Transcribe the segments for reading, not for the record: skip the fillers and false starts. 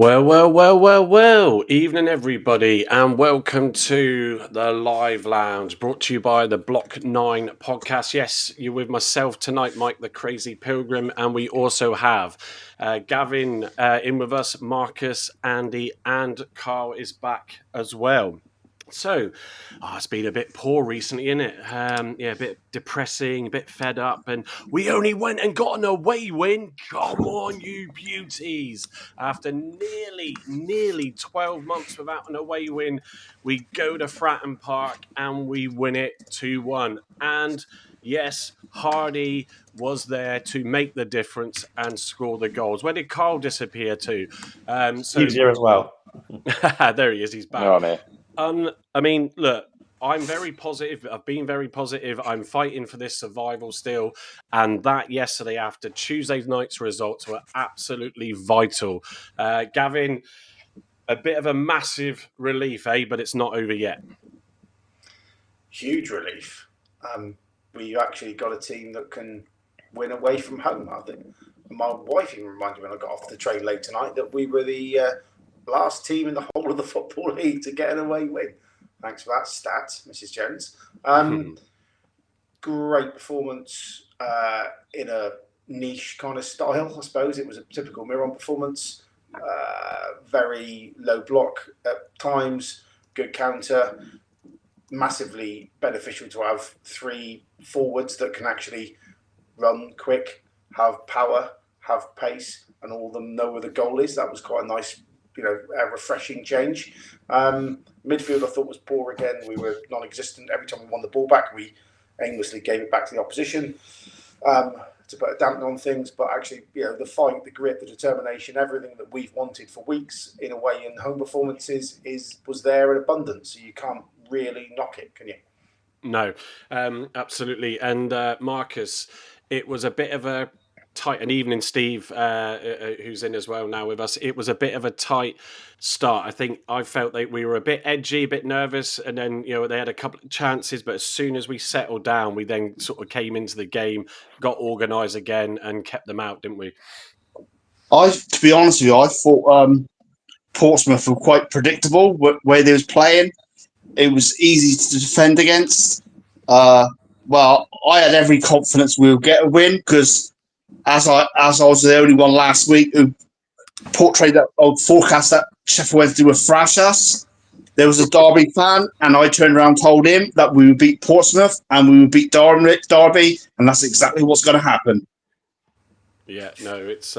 Well. Evening, everybody, and welcome to the Live Lounge, brought to you by the Block 9 podcast. Yes, you're with myself tonight, Mike the Crazy Pilgrim, and we also have Gavin in with us, Marcus, Andy, and Carl is back as well. So, it's been a bit poor recently, isn't it? A bit depressing, a bit fed up, and we only went and got an away win. Come on, you beauties! After nearly 12 months without an away win, we go to Fratton Park and we win it 2-1. And yes, Hardy was there to make the difference and score the goals. Where did Carl disappear to? He was here as well. There he is. He's back. No, I'm here. Look, I'm very positive. I've been very positive. I'm fighting for this survival still. And that yesterday after Tuesday night's results were absolutely vital. Gavin, a bit of a massive relief, But it's not over yet. Huge relief. We actually got a team that can win away from home, I think. My wife even reminded me when I got off the train late tonight that we were the last team in the whole of the Football League to get an away win. Thanks for that stat, Mrs. Jones. Great performance in a niche kind of style, I suppose. It was a typical Miron performance. Very low block at times, good counter. Massively beneficial to have three forwards that can actually run quick, have power, have pace, and all of them know where the goal is. That was quite a nice, a refreshing change. Midfield I thought was poor again. We were non-existent. Every time we won the ball back, we aimlessly gave it back to the opposition to put a dampener on things. But actually, the fight, the grit, the determination, everything that we've wanted for weeks in away and home performances was there in abundance. So you can't really knock it, can you? No, absolutely. And Marcus, it was a bit of a tight, and evening Steve, who's in as well now with us, it was a bit of a tight start. I think I felt that we were a bit edgy, a bit nervous, and then they had a couple of chances, but as soon as we settled down, we then sort of came into the game, got organised again, and kept them out, didn't we? To be honest with you, I thought Portsmouth were quite predictable where they was playing. It was easy to defend against. Well, I had every confidence we would get a win because as I was the only one last week who portrayed that old forecast that Sheffield Wednesday would thrash us. There was a Derby fan, and I turned around and told him that we would beat Portsmouth and we would beat Derby, and that's exactly what's going to happen. Yeah, no, it's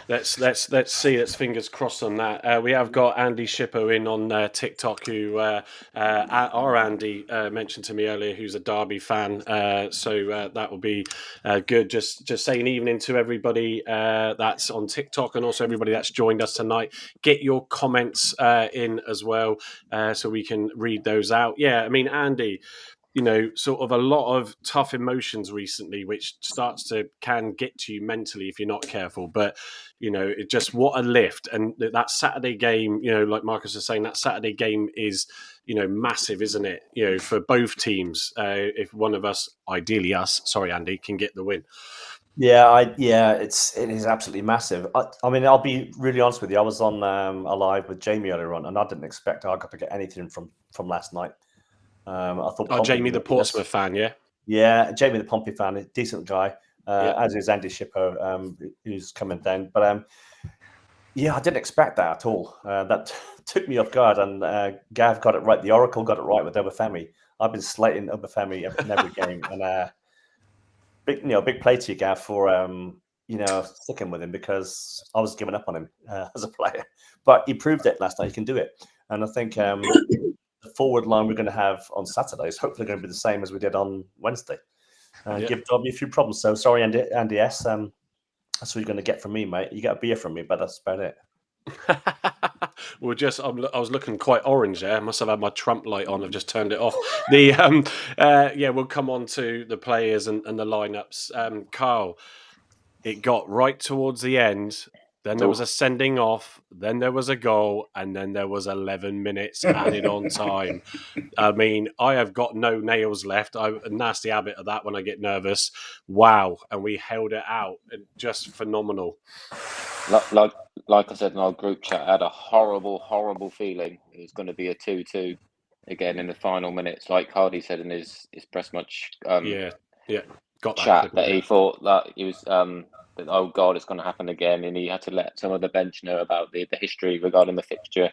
let's see. Let's fingers crossed on that. We have got Andy Shippo in on TikTok, who our Andy mentioned to me earlier, who's a Derby fan. So that will be good. Just saying evening to everybody that's on TikTok, and also everybody that's joined us tonight. Get your comments in as well, so we can read those out. Yeah, I mean, Andy, sort of a lot of tough emotions recently, which can get to you mentally if you're not careful. But, it just, what a lift. And that Saturday game, like Marcus was saying, that Saturday game is, massive, isn't it? For both teams, if one of us, ideally us, sorry, Andy, can get the win. It is absolutely massive. I mean, I'll be really honest with you. I was on Alive with Jamie earlier on, and I didn't expect I got to get anything from last night. I thought Jamie the Portsmouth fan, yeah? Yeah, Jamie the Pompey fan, a decent guy, as is Andy Shippo, who's coming down. But I didn't expect that at all. That took me off guard, and Gav got it right. The Oracle got it right with Obafemi. I've been slating Obafemi in every game, and big play to you, Gav, for sticking with him, because I was giving up on him as a player. But he proved it last night. He can do it, and I think the forward line we're going to have on Saturday is hopefully going to be the same as we did on Wednesday. Give Derby a few problems. So sorry, Andy S. That's what you're going to get from me, mate. You get a beer from me, but that's about it. Well, I was looking quite orange there. I must have had my Trump light on. I've just turned it off. We'll come on to the players and the lineups. Carl, it got right towards the end. Then there was a sending off, then there was a goal, and then there was 11 minutes added on time. I mean, I have got no nails left. I have a nasty habit of that when I get nervous. Wow. And we held it out. Just phenomenal. Like I said in our group chat, I had a horrible feeling it was going to be a 2-2 again in the final minutes. Like Hardy said in his press match Yeah, got that chat, clip that of he it. thought that he was that, oh God, it's going to happen again, and he had to let some of the bench know about the history regarding the fixture,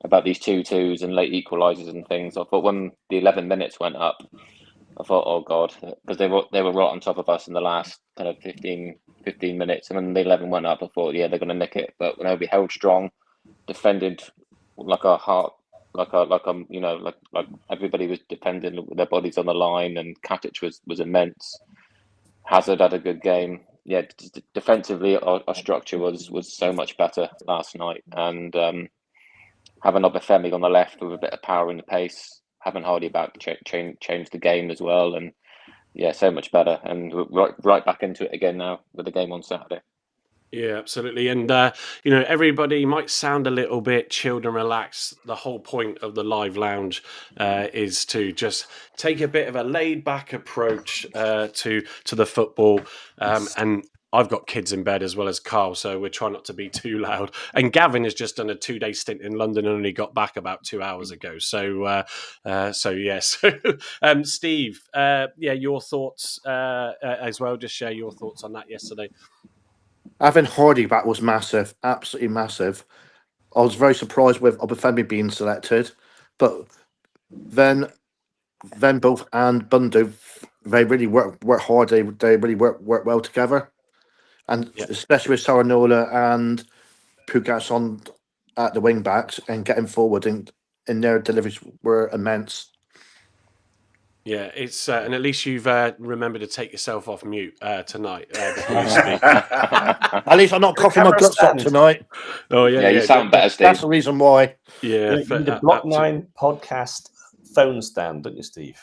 about these 2-2s and late equalisers and things. I thought when the 11 minutes went up, I thought, oh God, because they were right on top of us in the last kind of 15 minutes, and when the 11 went up, I thought, yeah, they're going to nick it. But when we held strong, defended like a heart, like everybody was defending with their bodies on the line, and Katic was immense. Hazard had a good game. Yeah, defensively, our structure was so much better last night, and having Obafemi on the left with a bit of power and the pace, having Hardy back changed the game as well, and yeah, so much better. And we're right back into it again now with the game on Saturday. Yeah, absolutely. And, everybody might sound a little bit chilled and relaxed. The whole point of the live lounge is to just take a bit of a laid back approach to the football. And I've got kids in bed as well as Carl, so we're trying not to be too loud. And Gavin has just done a 2-day stint in London and only got back about 2 hours ago. So, yes. Steve, your thoughts as well. Just share your thoughts on that yesterday. Having Hardy back was massive, absolutely massive. I was very surprised with Obafemi being selected, but then both and Bundu, they really work hard. They really work well together, and especially with Saranola and Pugas on at the wing backs and getting forward and their deliveries were immense. Yeah, it's and at least you've remembered to take yourself off mute tonight before you speak. At least I'm not coughing my guts up tonight. Oh Yeah, you sound better, Steve. That's the reason why. Yeah, you need a Block 9 podcast phone stand, don't you, Steve?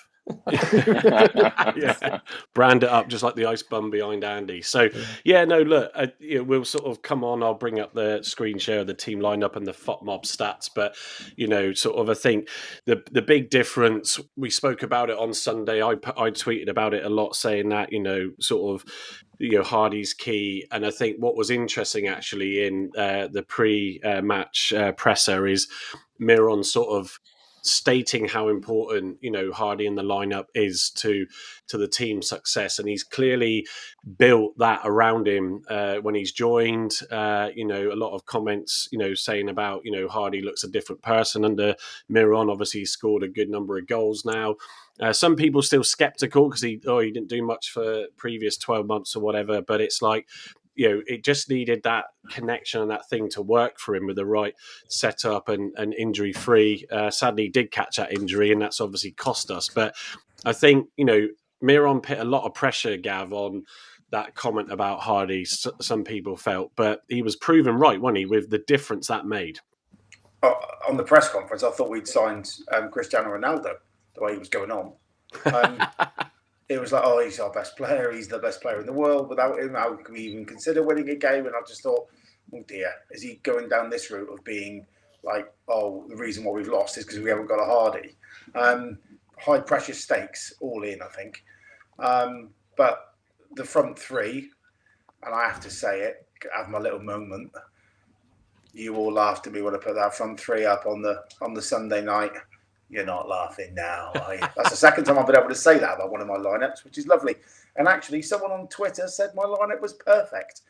Yeah, brand it up just like the ice bum behind Andy. So look, we'll sort of come on. I'll bring up the screen share of the team lineup and the FOTMob stats, but I think the big difference, we spoke about it on Sunday. I tweeted about it a lot, saying that Hardy's key, and I think what was interesting actually in the pre-match presser is Miron sort of stating how important Hardy in the lineup is to the team's success, and he's clearly built that around him when he's joined. A lot of comments saying about Hardy looks a different person under Miron. Obviously he's scored a good number of goals now. Some people still skeptical because he didn't do much for previous 12 months or whatever, but it's like it just needed that connection and that thing to work for him with the right setup and injury free. Sadly, he did catch that injury, and that's obviously cost us. But I think Miron put a lot of pressure, Gav, on that comment about Hardy. Some people felt, but he was proven right, wasn't he, with the difference that made. On the press conference, I thought we'd signed Cristiano Ronaldo the way he was going on. It was like, oh, he's our best player. He's the best player in the world. Without him, how can we even consider winning a game? And I just thought, oh dear, is he going down this route of being like, oh, the reason why we've lost is because we haven't got a Hardy? High pressure stakes all in, I think. But the front three, and I have to say it, I have my little moment. You all laughed at me when I put that front three up on the Sunday night. You're not laughing now, are you? That's the second time I've been able to say that about one of my lineups, which is lovely. And actually, someone on Twitter said my lineup was perfect.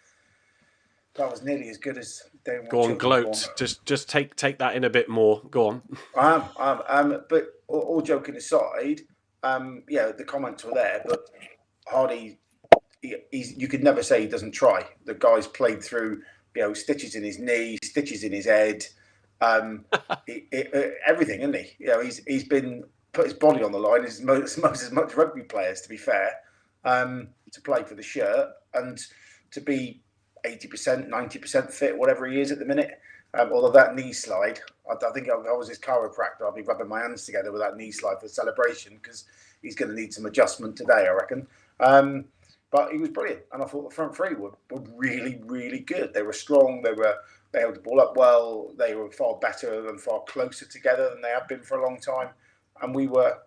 That was nearly as good as they were. Go on, gloat. Just take that in a bit more. Go on. But all joking aside, the comments were there. But Hardy, you could never say he doesn't try. The guy's played through, stitches in his knee, stitches in his head. Everything, isn't he? He's been put his body on the line as much rugby players, to be fair, to play for the shirt and to be 80%, 90% fit, whatever he is at the minute. Although that knee slide, I think I was his chiropractor. I'll be rubbing my hands together with that knee slide for the celebration because he's going to need some adjustment today, I reckon. But he was brilliant, and I thought the front three were really, really good. They were strong. They held the ball up well. They were far better and far closer together than they have been for a long time. And we were,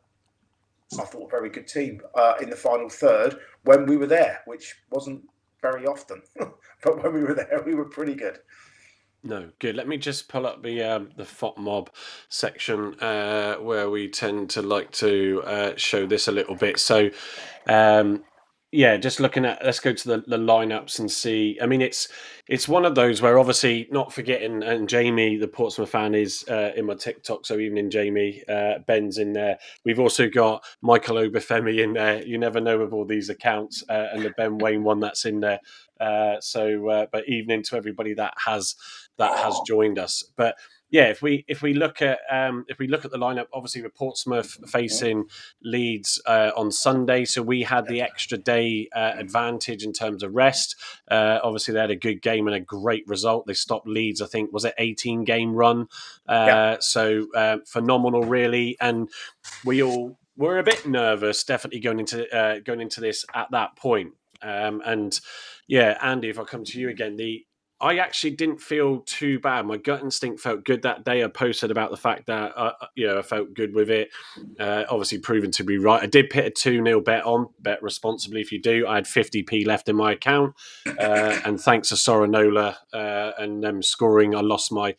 I thought, a very good team in the final third when we were there, which wasn't very often, but when we were there, we were pretty good. No, good. Let me just pull up the FOT mob section where we tend to like to show this a little bit. So, yeah, just looking at, let's go to the lineups and see. I mean, it's one of those where obviously not forgetting, and Jamie, the Portsmouth fan, is in my TikTok. So evening, Jamie, Ben's in there. We've also got Michael Obafemi in there. You never know with all these accounts, and the Ben Wayne one that's in there. But evening to everybody that has joined us. But yeah, if we look at the lineup, obviously with Portsmouth facing Leeds on Sunday, so we had the extra day advantage in terms of rest. Obviously, they had a good game and a great result. They stopped Leeds, I think, was it 18 game run? So phenomenal, really. And we all were a bit nervous, definitely going into this at that point. And yeah, Andy, if I come to you again, I actually didn't feel too bad. My gut instinct felt good that day. I posted about the fact that I felt good with it. Obviously, proven to be right. I did put a 2-0 bet on. Bet responsibly if you do. I had 50p left in my account, and thanks to Sorinola and them scoring, I lost my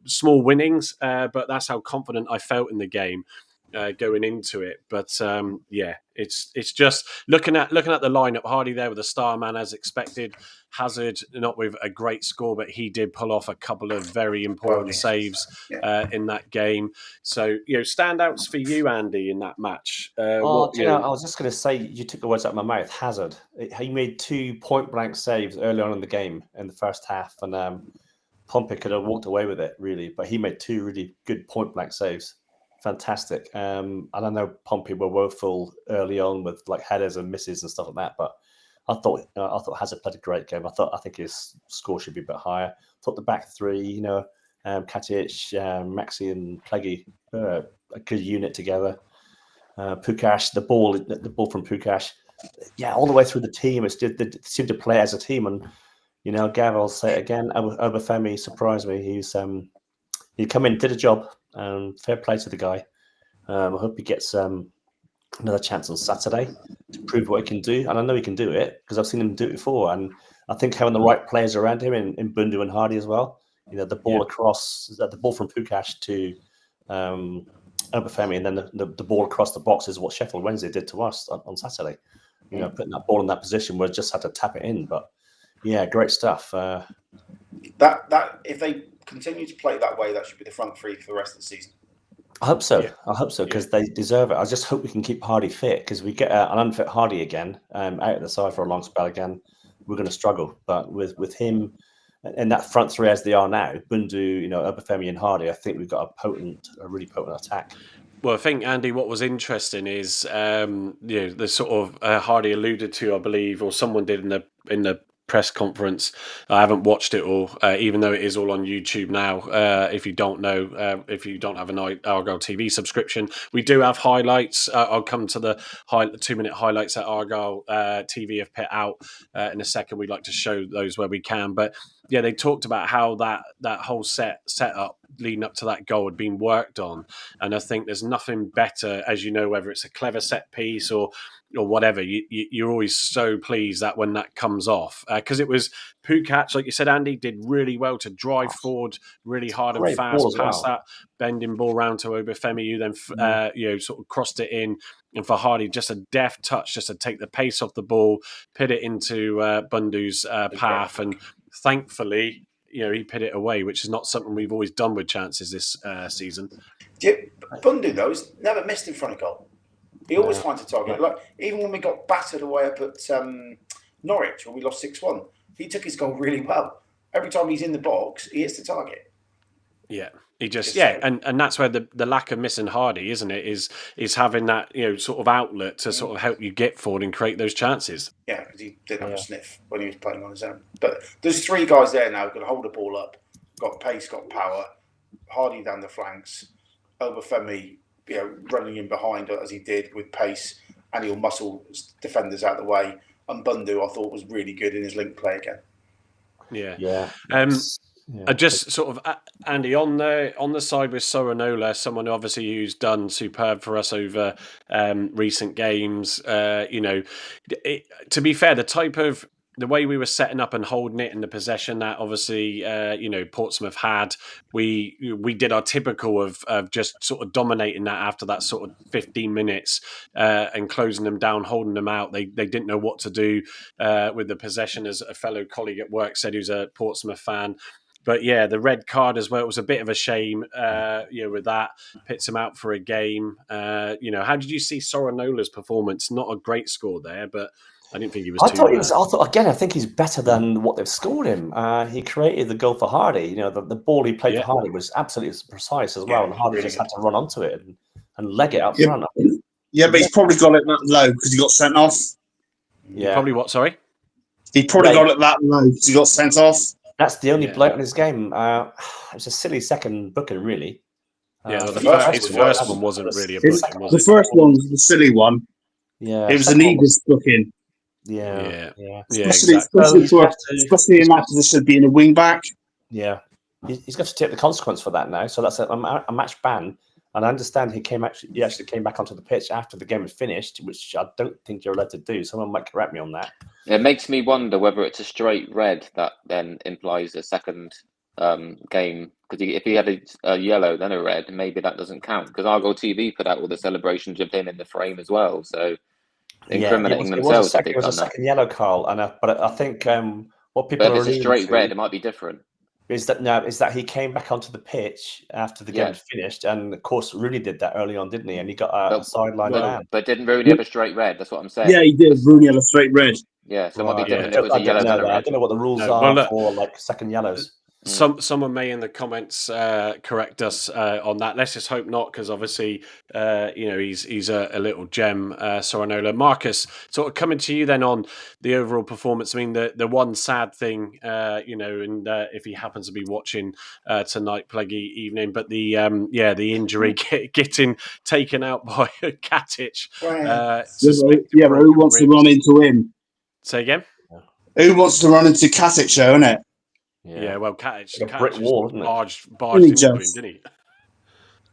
small winnings. But that's how confident I felt in the game. Going into it, but yeah, it's just looking at the lineup. Hardy there with a star man as expected. Hazard not with a great score, but he did pull off a couple of very important saves in that game. So standouts for you, Andy, in that match. I was just going to say, you took the words out of my mouth. Hazard, he made 2 point-blank saves early on in the game in the first half, and Pompey could have walked away with it really, but he made 2 really good point-blank saves. Fantastic. And I know Pompey were woeful early on with like headers and misses and stuff like that, but I thought Hazard played a great game. I think his score should be a bit higher. I thought the back three, Katic, Maxi, and Pleggy, a good unit together. Pukash, the ball from Pukash, all the way through the team. They seemed to play as a team, and Gav, I'll say it again. Obafemi surprised me. He come in, did a job. Fair play to the guy. I hope he gets another chance on Saturday to prove what he can do. And I know he can do it because I've seen him do it before. And I think having the right players around him in Bundu and Hardy as well, the ball across, the ball from Pukash to Obafemi, and then the ball across the box is what Sheffield Wednesday did to us on Saturday. Putting that ball in that position where just had to tap it in. But yeah, great stuff. That if they continue to play that way, that should be the front three for the rest of the season. I hope so. Yeah. I hope so because they deserve it. I just hope we can keep Hardy fit because we get an unfit Hardy again out of the side for a long spell again. We're going to struggle. But with him and that front three as they are now, Bundu, Obafemi and Hardy, I think we've got a really potent attack. Well, I think, Andy, what was interesting is the sort of Hardy alluded to, I believe, or someone did in the press conference. I haven't watched it all, even though it is all on YouTube now. If you don't know, if you don't have an Argyle TV subscription, we do have highlights. I'll come to the 2-minute highlights that Argyle TV have put out in a second. We'd like to show those where we can, but yeah, they talked about how that whole setup leading up to that goal had been worked on, and I think there's nothing better, as you know, whether it's a clever set piece or whatever, you're always so pleased that when that comes off, because it was Pukac, like you said, Andy, did really well to drive forward really hard and fast past that bending ball round to Obafemi, who then sort of crossed it in, and for Hardy, just a deft touch just to take the pace off the ball, put it into Bundu's path, and thankfully, he put it away, which is not something we've always done with chances this season. Yeah, Bundu, though, has never missed in front of goal. He always finds a target. Like even when we got battered away up at Norwich, when we lost 6-1, he took his goal really well. Every time he's in the box, he hits the target. Yeah, he and that's where the lack of missing Hardy, isn't it? Is having that sort of outlet to sort of help you get forward and create those chances. Yeah, because he didn't have a sniff when he was playing on his own. But there's 3 guys there now who can hold the ball up, got pace, got power. Hardy down the flanks, Obafemi, running in behind as he did with pace, and he'll muscle defenders out of the way. And Bundu, I thought, was really good in his link play again. Yeah. I just sort of, Andy, on the side with Sorinola, someone obviously who's done superb for us over recent games. To be fair, the type of the way we were setting up and holding it in the possession that obviously Portsmouth had, we did our typical of just sort of dominating that after that sort of 15 minutes and closing them down, holding them out. They didn't know what to do with the possession, as a fellow colleague at work said, who's a Portsmouth fan. But yeah, the red card as well, it was a bit of a shame, with that. Pits him out for a game. How did you see Soranola's performance? Not a great score there, but I didn't think he was I too thought bad. he was. I think he's better than what they've scored him. He created the goal for Hardy. The ball he played Yeah. for Hardy was absolutely precise as well, and Hardy really just good. had to run onto it and leg it up Yeah, front. yeah, but he's probably got it that low because he got sent off. You probably what? Sorry. He probably Yeah. got it that low because he got sent off. That's the only Yeah. bloke in his game. It's a silly second booking, really. Yeah, the his first first one one wasn't really a His- booking, was The it? first one was the silly one. Yeah, It was the second one needless booking, Yeah, especially exactly. So he's got to- especially in that position of being a wing back. Yeah, he's got to take the consequence for that now. So that's a match ban. And I understand he actually came back onto the pitch after the game had finished, which I don't think you're allowed to do. Someone might correct me on that. It makes me wonder whether it's a straight red that then implies a second game. Because if he had a yellow then a red, maybe that doesn't count. Because Argo TV put out all the celebrations of him in the frame as well. So incriminating themselves if they've It was done a that. second yellow, Carl. But I think what people But are if it's a alluding straight to red, it might be different. is that he came back onto the pitch after the game had finished, and of course Rooney did that early on, didn't he? And he got a sideline ban. But didn't Rooney have a straight red? That's what I'm saying. Yeah, he did. Rooney had a straight red. Yeah, so it might be Right, different yeah. if it was a yellow than a red. I don't know what the rules No, are well, look, for like second yellows. Someone may in the comments correct us on that. Let's just hope not, because obviously, he's a little gem, Soranola. Marcus, sort of coming to you then on the overall performance. I mean, the one sad thing, and if he happens to be watching tonight, Pleggy evening, but the injury getting taken out by Katic. But who wants to run into him? Say again. Who wants to run into Katic, though, isn't it? Yeah, well, Katic, like a brick wall, isn't it? barged into him, didn't he?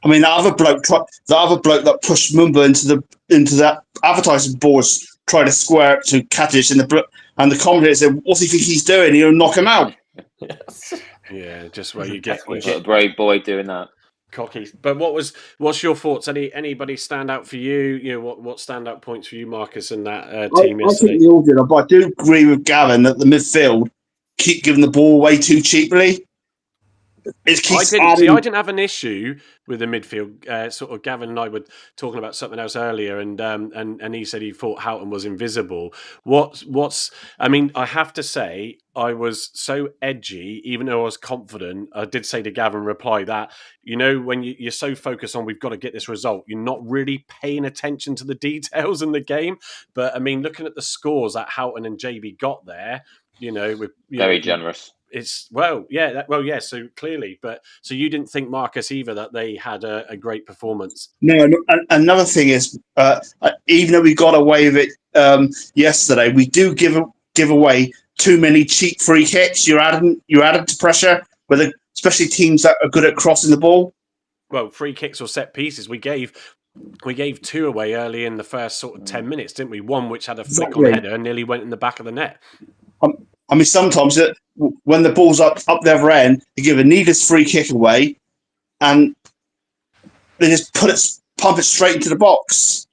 I mean, the other bloke that pushed Mumba into that advertising boards tried to square up to Katic, and the commentator said, "What do you think he's doing? He'll knock him out." Yeah, just where you get a brave boy doing that. Cocky. But what's your thoughts? Anybody stand out for you? What standout points for you, Marcus, in that team yesterday? I think they all did, but I do agree with Gavin that the midfield keep giving the ball away too cheaply. I didn't have an issue with the midfield. Sort of, Gavin and I were talking about something else earlier, and he said he thought Houghton was invisible. I mean, I have to say, I was so edgy, even though I was confident. I did say to Gavin, reply that, when you're so focused on we've got to get this result, you're not really paying attention to the details in the game. But I mean, looking at the scores that Houghton and JB got there, very generous. It's so clearly, but so you didn't think, Marcus, either, that they had a great performance? No, another thing is, even though we got away with it yesterday, we do give away too many cheap free kicks. You're adding to pressure, especially teams that are good at crossing the ball. Well, free kicks or set pieces, we gave two away early in the first sort of 10 minutes, didn't we? One which had a flick on header and nearly went in the back of the net. I mean, sometimes when the ball's up the other end, they give a needless free kick away, and they just pump it straight into the box.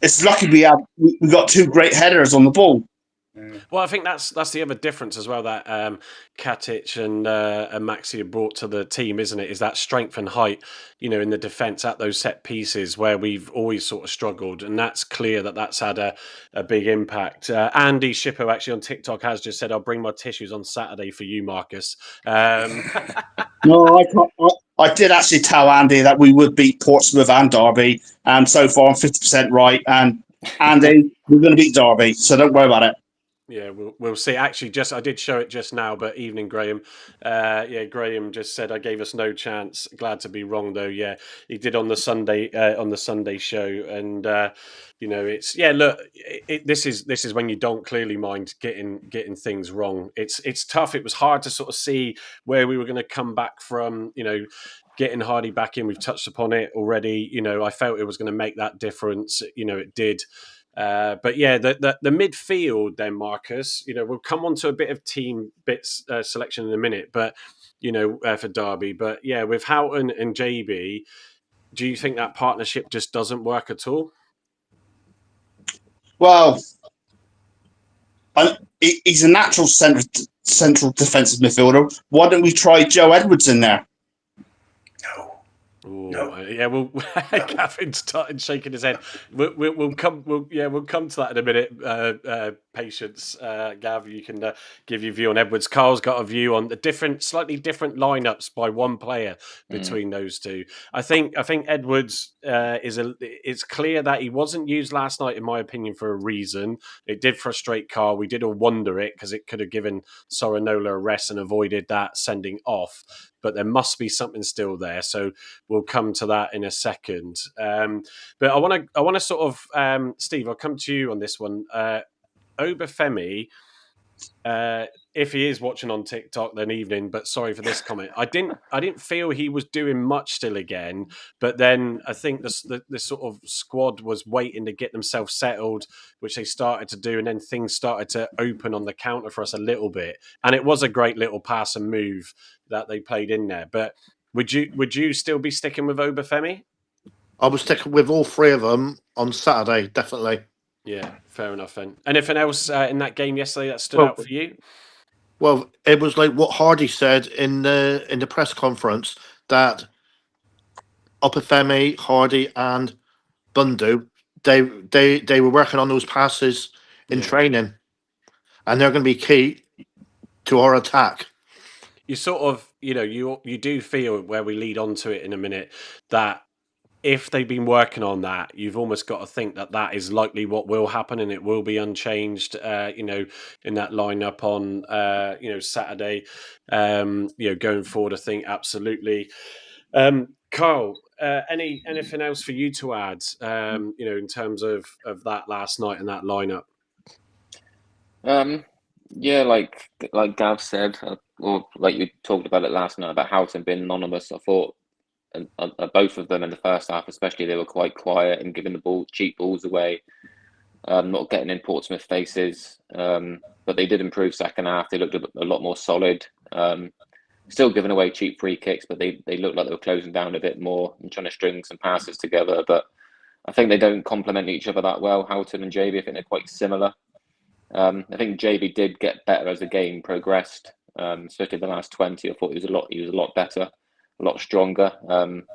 It's lucky we got two great headers on the ball. Well, I think that's the other difference as well that Katic and Maxi have brought to the team, isn't it? Is that strength and height, in the defence at those set pieces where we've always sort of struggled, and that's clear that's had a big impact. Andy Shippo actually on TikTok has just said, "I'll bring my tissues on Saturday for you, Marcus." No, I did actually tell Andy that we would beat Portsmouth and Derby, and so far I'm 50% right. And Andy, we're going to beat Derby, so don't worry about it. Yeah, we'll see. Actually, I did show it just now, but evening, Graham. Graham just said I gave us no chance. Glad to be wrong, though. Yeah, he did on the Sunday show, and it's look, this is when you don't clearly mind getting things wrong. It's tough. It was hard to sort of see where we were going to come back from. Getting Hardy back in, we've touched upon it already. I felt it was going to make that difference. It did. But yeah, the midfield then, Marcus. We'll come on to a bit of team bits selection in a minute, but for Derby. But yeah, with Houghton and JB, do you think that partnership just doesn't work at all? Well, he's a natural central defensive midfielder. Why don't we try Joe Edwards in there? No. Ooh, No. yeah, Gavin's started shaking his head. We'll come to that in a minute. Patience, Gav, you can give your view on Edwards. Carl's got a view on the slightly different lineups by one player between those two. I think Edwards it's clear that he wasn't used last night, in my opinion, for a reason. It did frustrate Carl. We did all wonder it because it could have given Sorinola a rest and avoided that sending off. But there must be something still there. So we'll come to that in a second. But I want to sort of, Steve, I'll come to you on this one. Obafemi, if he is watching on TikTok, then evening. But sorry for this comment. I didn't feel he was doing much still again. But then I think the sort of squad was waiting to get themselves settled, which they started to do, and then things started to open on the counter for us a little bit. And it was a great little pass and move that they played in there. But would you still be sticking with Obafemi? I was sticking with all three of them on Saturday, definitely. Yeah, fair enough then. Anything else in that game yesterday that stood out for you? Well, it was like what Hardy said in the press conference, that Obafemi, Hardy, and Bundu, they were working on those passes in training, and they're going to be key to our attack. You sort of, you do feel, where we lead on to it in a minute, that if they've been working on that, you've almost got to think that is likely what will happen, and it will be unchanged. In that lineup on Saturday. Going forward, I think absolutely. Carl, anything else for you to add? In terms of that last night and that lineup. Yeah, like Gav said, or like you talked about it last night about Houghton being anonymous. I thought. And both of them in the first half, especially, they were quite quiet and giving the cheap balls away, not getting in Portsmouth faces. But they did improve second half. They looked a lot more solid. Still giving away cheap free kicks, but they looked like they were closing down a bit more and trying to string some passes together. But I think they don't complement each other that well. Houghton and JB, I think they're quite similar. I think JB did get better as the game progressed, especially the last 20. I thought he was a lot better. A lot stronger.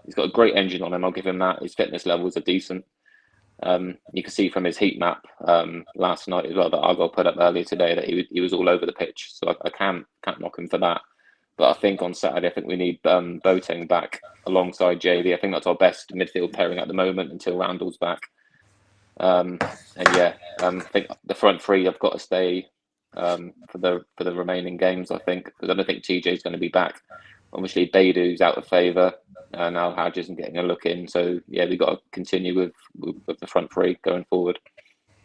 He's got a great engine on him. I'll give him that. His fitness levels are decent. You can see from his heat map last night as well that Argyle put up earlier today that he was all over the pitch. So I can't knock him for that. But I think on Saturday, I think we need Boateng back alongside JB. I think that's our best midfield pairing at the moment until Randall's back. I think the front three have got to stay for the remaining games. I think, because I don't think TJ's going to be back. Obviously, Baidu's out of favour, and now Hadge isn't getting a look in. So yeah, we've got to continue with the front three going forward.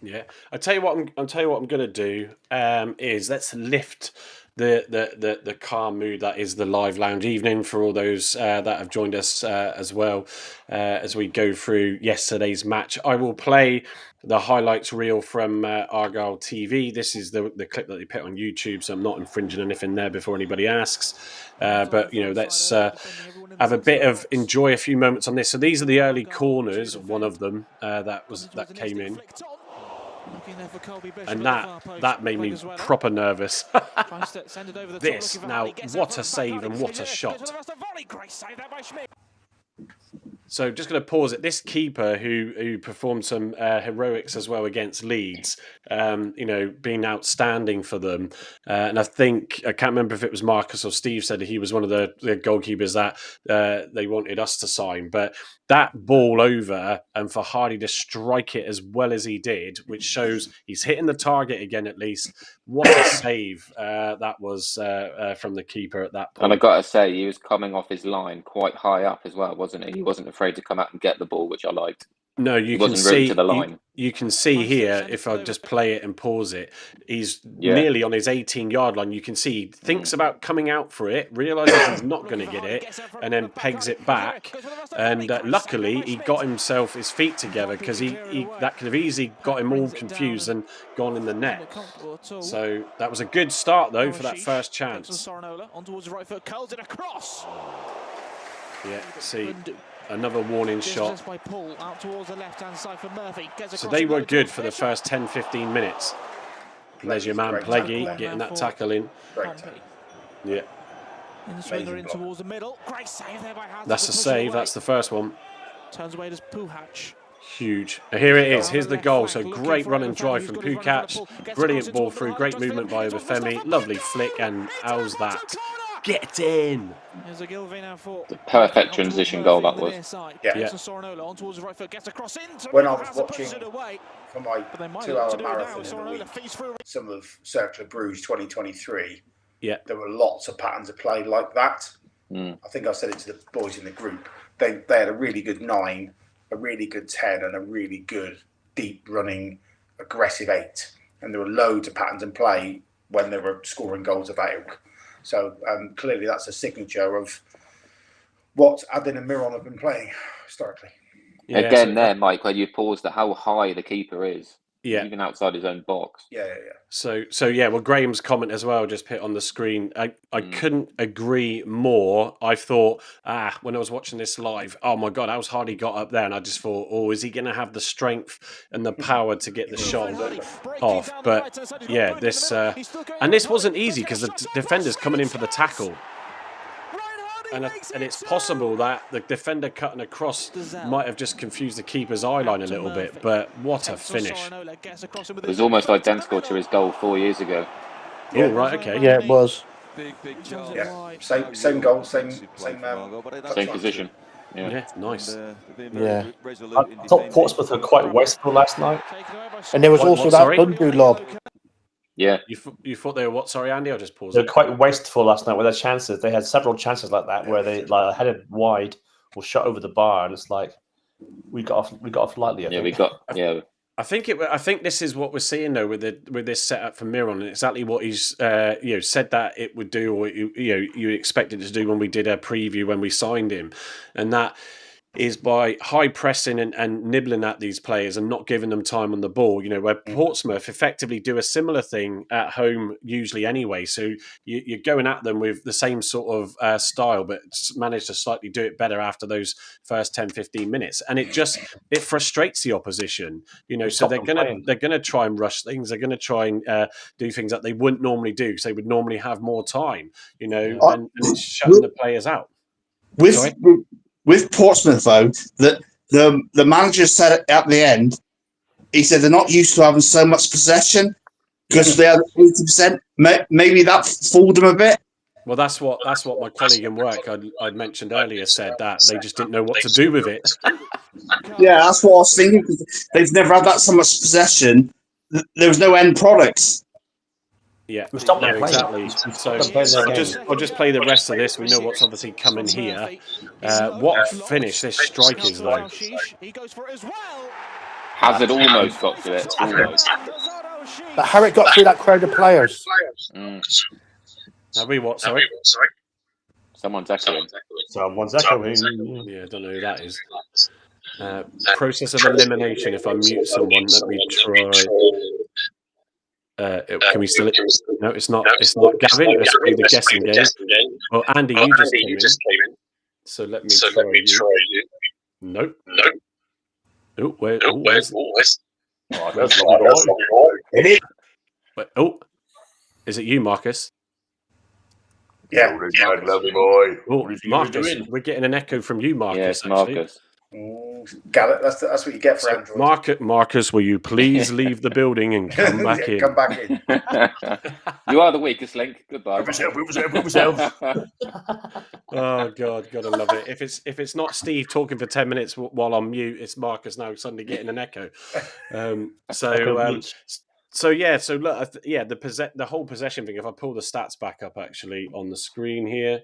Yeah, I'll tell you what I'm going to do is let's lift the calm mood that is the live lounge evening for all those that have joined us as well as we go through yesterday's match. I will play the highlights reel from Argyle TV. This is the clip that they put on YouTube, so I'm not infringing anything there before anybody asks. But let's have a bit of enjoy a few moments on this. So these are the early corners. One of them that came in. And that made me proper nervous. This, now, what a save and what a shot. So just going to pause it. This keeper who performed some heroics as well against Leeds, being outstanding for them. And I can't remember if it was Marcus or Steve said he was one of the goalkeepers that they wanted us to sign. But that ball over, and for Hardy to strike it as well as he did, which shows he's hitting the target again at least. What a save that was from the keeper at that point. And I got to say, he was coming off his line quite high up as well, wasn't he? He wasn't afraid to come out and get the ball, which I liked. No, you He can wasn't rooted see to the line. you can see here if I just play it and pause it, he's Yeah. nearly on his 18-yard line. You can see he thinks about coming out for it, realizes he's not going to get it, and then pegs it back. And luckily, he got himself his feet together because that could have easily got him all confused and gone in the net. So that was a good start though for that first chance. Yeah, see. Another warning shot. So they were good for the first 10-15 minutes. And there's your man Pleggy getting that tackle in. Yeah. That's a save. That's the first one. Turns away as Puhach. Huge. Here it is. Here's the goal. So great run and drive from Puhach. Brilliant ball through. Great movement by Obafemi. Lovely flick. And how's that? Get in! The perfect transition goal that was. Yeah. When I was watching for my 2-hour marathon in the week, some of Cercle Bruges 2023, there were lots of patterns of play like that. I think I said it to the boys in the group. They had a really good 9, a really good 10, and a really good deep running aggressive 8. And there were loads of patterns in play when they were scoring goals of AUK. So clearly that's a signature of what Adin and Miron have been playing historically. Yeah, again, there, Mike, where you paused at how high the keeper is, even outside his own box. Yeah. So well, Graham's comment as well just put on the screen. I couldn't agree more. I thought, when I was watching this live, oh my God, how's Hardy got up there? And I just thought, is he going to have the strength and the power to get the shot off? But yeah, this wasn't easy because the defender's coming in for the tackle. And it's possible that the defender cutting across might have just confused the keeper's eye line a little bit, but what a finish. It was almost identical to his goal 4 years ago. Oh, right, okay. Yeah, it was. Yeah, same goal, same position. Yeah, nice. Yeah. I thought Portsmouth were quite wasteful last night. And there was also that Bundu lob. Yeah. You thought they were what? Sorry, Andy, I'll just pause. They were quite wasteful last night with their chances. They had several chances like that where they headed wide or shot over the bar, and it's like we got off lightly. I think this is what we're seeing though with this setup for Miron, and exactly what he's said that it would do, or you expected it to do when we did a preview when we signed him, and that is by high pressing and nibbling at these players and not giving them time on the ball, where Portsmouth effectively do a similar thing at home usually anyway. So you're going at them with the same sort of style, but manage to slightly do it better after those first 10, 15 minutes. And it frustrates the opposition, so they're going to try and rush things. They're going to try and do things that they wouldn't normally do because they would normally have more time, and it's shutting the players out. With Portsmouth, though, that the manager said at the end, he said they're not used to having so much possession because they had 80%. Maybe that fooled them a bit. Well, that's what my colleague in work I'd mentioned earlier said, that they just didn't know what to do with it. Yeah, that's what I was thinking, because they've never had that so much possession. There was no end product. Yeah, exactly. So I'll just play the rest of this. We know what's obviously coming here. What a finish this strike is, though. Hazard almost got to it. Almost. But how it got through that crowd of players. Have we what? Sorry? Someone's echoing. Yeah, I don't know who that is. Process of elimination. If I mute someone, let me try. Can we still? No, it's not. It's not Gavin. Let's play the guessing game. Well, Andy, you just came in. So let me try you. Nope. Oh, where's? Is it you, Marcus? Yeah. Lovely boy. Oh, Marcus, we're getting an echo from you, Marcus. Yes, Marcus. Gallet, that's what you get for Android. Marcus, will you please leave the building and come back in? Come back in. You are the weakest link. Goodbye. Prove yourself. Oh God, gotta love it. If it's not Steve talking for 10 minutes while I'm mute, it's Marcus now suddenly getting an echo. So look, the whole possession thing. If I pull the stats back up actually on the screen here,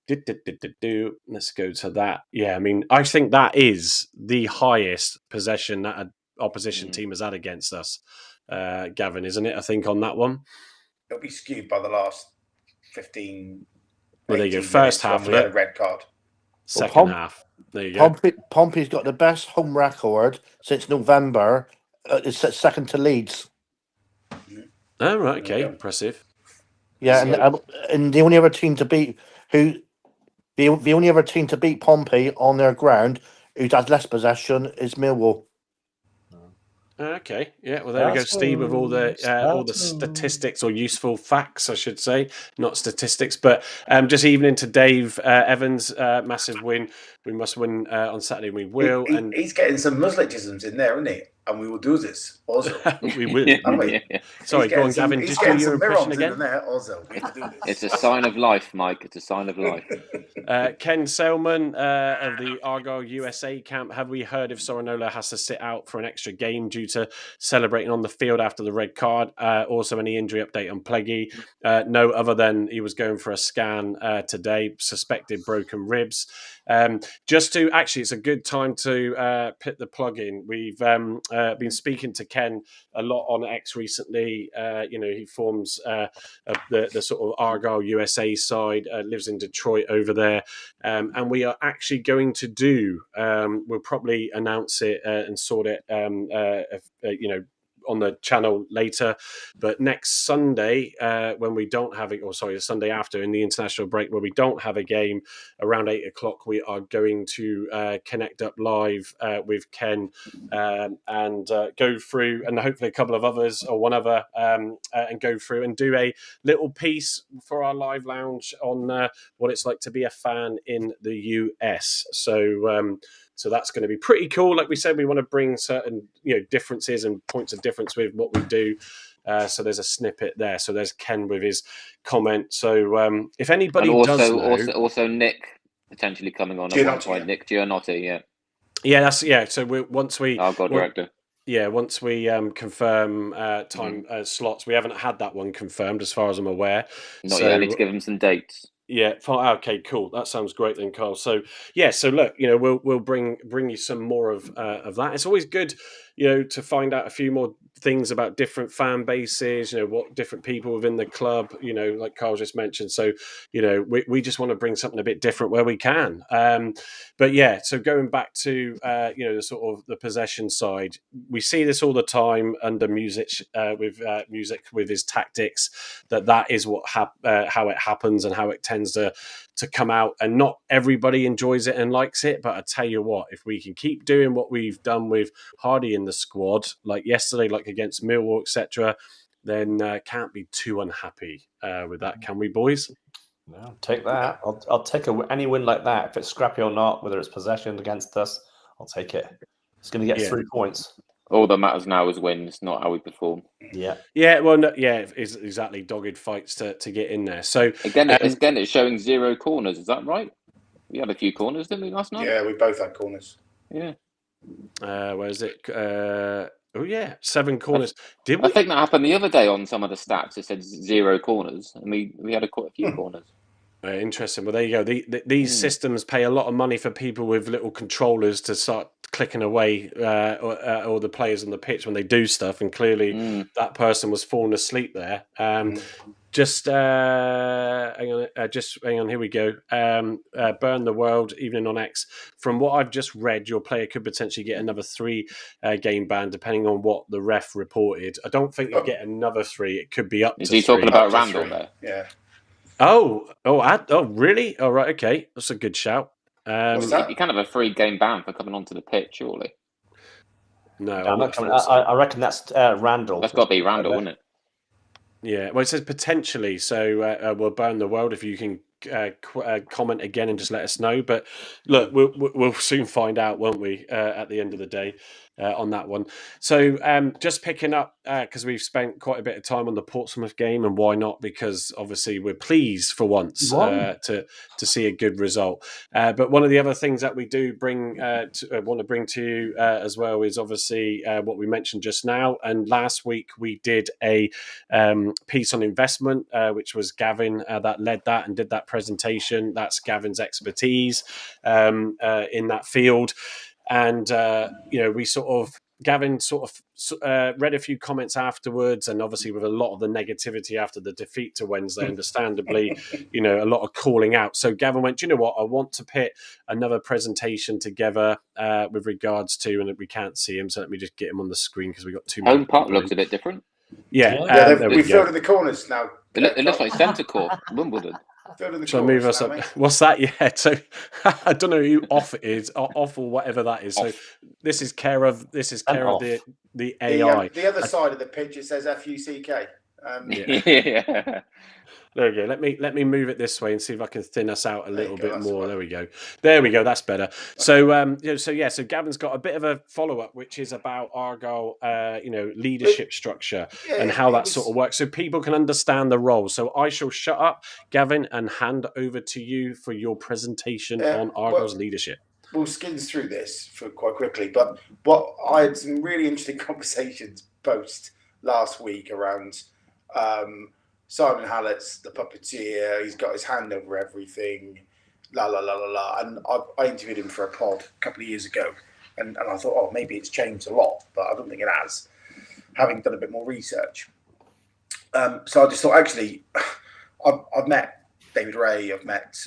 Let's go to that. Yeah, I mean, I think that is the highest possession that an opposition team has had against us, Gavin, isn't it? I think on that one. It'll be skewed by the last 15, Well, there you go. 18 First minutes half when of we had a it. red card. Second half. There you go. Pompey's got the best home record since November. It's second to Leeds. Oh, right. Okay. Impressive. Yeah, and the only other team to beat the only other team to beat Pompey on their ground who's had less possession is Millwall. Okay, yeah. Well, there we go, Steve, with all the statistics or useful facts, I should say, not statistics. But just even into Dave Evans' massive win. We must win on Saturday. We will. And he's getting some Muslicisms in there, isn't he? And we will do this also. We will. Sorry, go on, Gavin. He's just do getting your some impression Mirons again. in there also. We will do this. It's a sign of life, Mike. It's a sign of life. Ken Selman of the Argyle USA camp. Have we heard if Soronola has to sit out for an extra game due to celebrating on the field after the red card? Also, any injury update on Pleggy? No, other than he was going for a scan today, suspected broken ribs. Just to actually, it's a good time to put the plug in. We've been speaking to Ken a lot on X recently. He forms the sort of Argyle USA side, lives in Detroit over there. And we are actually going to do, we'll probably announce it and sort it, on the channel later, but next Sunday when we don't have it, or sorry, the Sunday after in the international break where we don't have a game around 8 o'clock, we are going to connect up live with Ken and go through, and hopefully a couple of others or one other, and go through and do a little piece for our live lounge on what it's like to be a fan in the US. So that's going to be pretty cool. Like we said, we want to bring certain differences and points of difference with what we do. So there's a snippet there. So there's Ken with his comment. So if anybody does know, also Nick potentially coming on at one point. Nick Giannotti, So once we director. Yeah, once we confirm time slots, we haven't had that one confirmed as far as I'm aware. Not yet. I need to give him some dates. Yeah. Okay. Cool. That sounds great then, Carl. So yeah. So look, we'll bring you some more of that. It's always good, to find out a few more things about different fan bases. What different people within the club. Like Carl just mentioned. So we just want to bring something a bit different where we can. But yeah. So going back to the sort of the possession side, we see this all the time under music with his tactics. That is what how it happens and how it tends to come out, and not everybody enjoys it and likes it. But I tell you what, if we can keep doing what we've done with Hardy in the squad, like yesterday, like against Millwall, etc., then can't be too unhappy with that, can we, boys? No, take that. I'll take any win like that, if it's scrappy or not, whether it's possession against us. I'll take it. It's going to get 3 points. All that matters now is wins, not how we perform. Yeah. Yeah. Well, no, yeah, it's exactly dogged fights to get in there. So again, it's showing 0 corners. Is that right? We had a few corners, didn't we, last night? Yeah, we both had corners. Yeah. Where is it? 7 corners. Did we? I think that happened the other day on some of the stats. It said 0 corners, and we had quite a few corners. Interesting. Well, there you go. These systems pay a lot of money for people with little controllers to start clicking away or the players on the pitch when they do stuff, and clearly that person was falling asleep there. Just hang on. Here we go. Burn the World, evening on X. From what I've just read, your player could potentially get another 3 game ban, depending on what the ref reported. I don't think you'll get another 3. It could be up to 3. Is he talking about Randall there? Yeah. Oh, really? Oh, right. Okay, that's a good shout. What's that? You can't have a 3 game ban for coming onto the pitch, surely. No, I'm not coming. I reckon that's Randall. That's got to be Randall, isn't it? Yeah, well, it says potentially, so we'll burn the world if you can comment again and just let us know. But look, we'll soon find out, won't we? At the end of the day, on that one. So just picking up, because we've spent quite a bit of time on the Portsmouth game, and why not? Because obviously we're pleased for once to see a good result. But one of the other things that we do want to bring to you as well is obviously what we mentioned just now. And last week we did a piece on investment, which was Gavin that led that and did that presentation. That's Gavin's expertise in that field. And Gavin sort of read a few comments afterwards, and obviously with a lot of the negativity after the defeat to Wednesday, understandably, a lot of calling out. So Gavin went, do you know what? I want to put another presentation together with regards to, and we can't see him, so let me just get him on the screen because we've got too many. Home Park looks a bit different. Yeah, we filled in the corners now. It looks like Centre Court, Wimbledon. Shall I move us up? What's that? Yeah, so I don't know who off it is, or off or whatever that is. So this is care of the AI. The other side of the pitch, it says FUCK. Yeah. There we go. Let me move it this way and see if I can thin us out a little bit more. There we go. There we go. That's better. So so Gavin's got a bit of a follow up, which is about Argyle, leadership structure and how that sort of works, so people can understand the role. So I shall shut up, Gavin, and hand over to you for your presentation on Argyle's leadership. We'll skin through this for quite quickly, but I had some really interesting conversations post last week around. Simon Hallett's the puppeteer. He's got his hand over everything. La la la la la. And I interviewed him for a pod a couple of years ago, and I thought, maybe it's changed a lot, but I don't think it has. Having done a bit more research, so I just thought, actually, I've met David Ray. I've met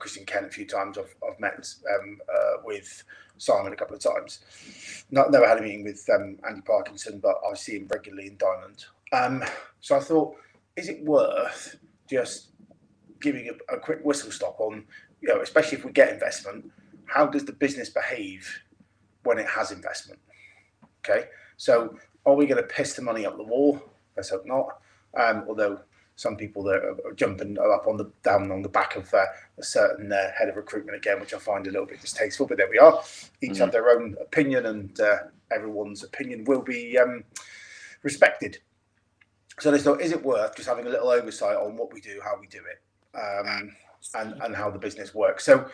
Christian Kent a few times. I've met with Simon a couple of times. Never had a meeting with Andy Parkinson, but I see him regularly in Diamond. So I thought, is it worth just giving a quick whistle stop on, especially if we get investment, how does the business behave when it has investment? Okay, so are we going to piss the money up the wall? Let's hope not. Although some people that are jumping up down on the back of a certain head of recruitment again, which I find a little bit distasteful. But there we are. Each have their own opinion, and everyone's opinion will be respected. So they thought, is it worth just having a little oversight on what we do, how we do it, and how the business works? So,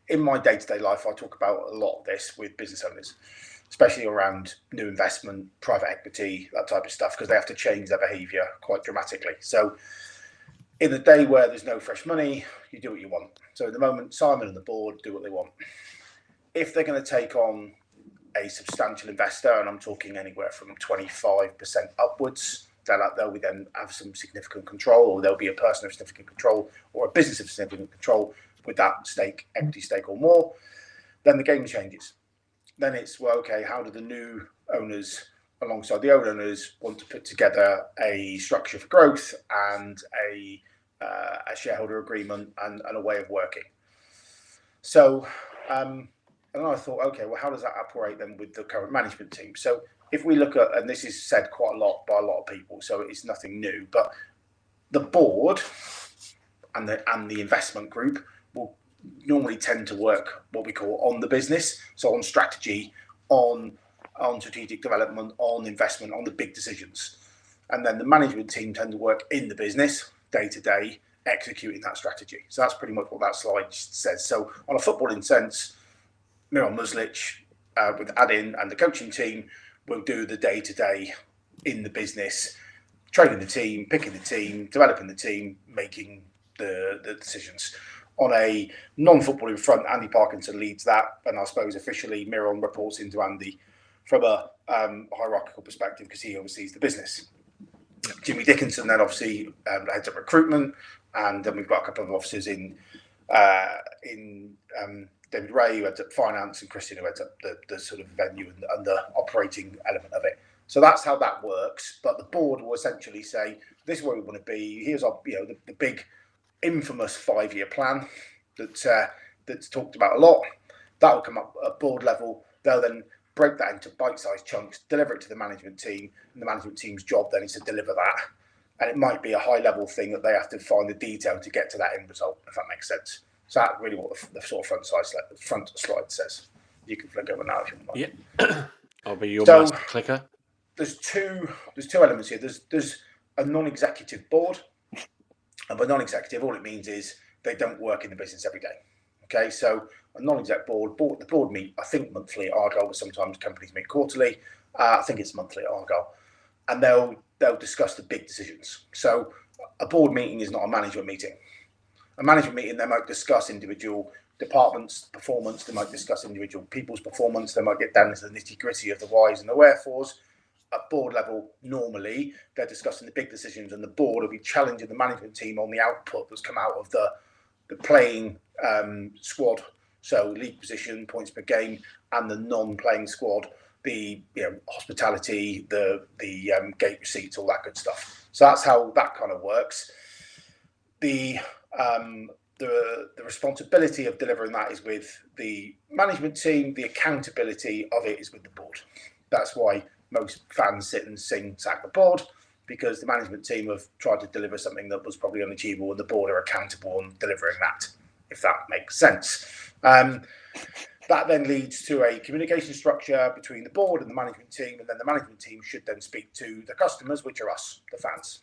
in my day-to-day life, I talk about a lot of this with business owners, especially around new investment, private equity, that type of stuff, because they have to change their behaviour quite dramatically. So, in a day where there's no fresh money, you do what you want. So, at the moment, Simon and the board do what they want. If they're going to take on a substantial investor, and I'm talking anywhere from 25% upwards, they'll then have some significant control, or there'll be a person of significant control, or a business of significant control with that equity stake or more. Then the game changes. Then it's, how do the new owners, alongside the old owners, want to put together a structure for growth and a shareholder agreement and a way of working? So, and I thought, how does that operate then with the current management team? So if we look at, and this is said quite a lot by a lot of people, so it's nothing new, but the board and the investment group will normally tend to work what we call on the business, so on strategy, on strategic development, on investment, on the big decisions. And then the management team tend to work in the business day to day, executing that strategy. So that's pretty much what that slide says. So on a footballing sense, Miran Muslic with Adin and the coaching team will do the day-to-day in the business, training the team, picking the team, developing the team, making the decisions. On a non-footballing front, Andy Parkinson leads that, and I suppose officially Miran reports into Andy from a hierarchical perspective because he oversees the business. Jimmy Dickinson then obviously heads up recruitment, and then we've got a couple of officers in David Ray, who heads up finance, and Christian, who heads up the sort of venue and the operating element of it. So that's how that works. But the board will essentially say, this is where we want to be. Here's our, the big infamous 5-year plan that's talked about a lot. That will come up at board level. They'll then break that into bite-sized chunks, deliver it to the management team, and the management team's job then is to deliver that. And it might be a high-level thing that they have to find the detail to get to that end result, if that makes sense. So that's really what the sort of front slide says. You can flick over now if you want. Yeah, I'll be your So- master clicker. There's two elements here. There's a non-executive board, and by non-executive, all it means is they don't work in the business every day. Okay, so a non-exec board, the board meet, I think monthly at Argyle, but sometimes companies meet quarterly. I think it's monthly at Argyle, and they'll discuss the big decisions. So a board meeting is not a management meeting. A management meeting, they might discuss individual departments' performance, they might discuss individual people's performance, they might get down into the nitty-gritty of the whys and the wherefores. At board level, normally they're discussing the big decisions, and the board will be challenging the management team on the output that's come out of the playing squad. So league position, points per game, and the non-playing squad, the hospitality, the gate receipts, all that good stuff. So that's how that kind of works. The responsibility of delivering that is with the management team. The accountability of it is with the board. That's why most fans sit and sing "sack the board," because the management team have tried to deliver something that was probably unachievable, and the board are accountable on delivering that, if that makes sense. That then leads to a communication structure between the board and the management team, and then the management team should then speak to the customers, which are us, the fans.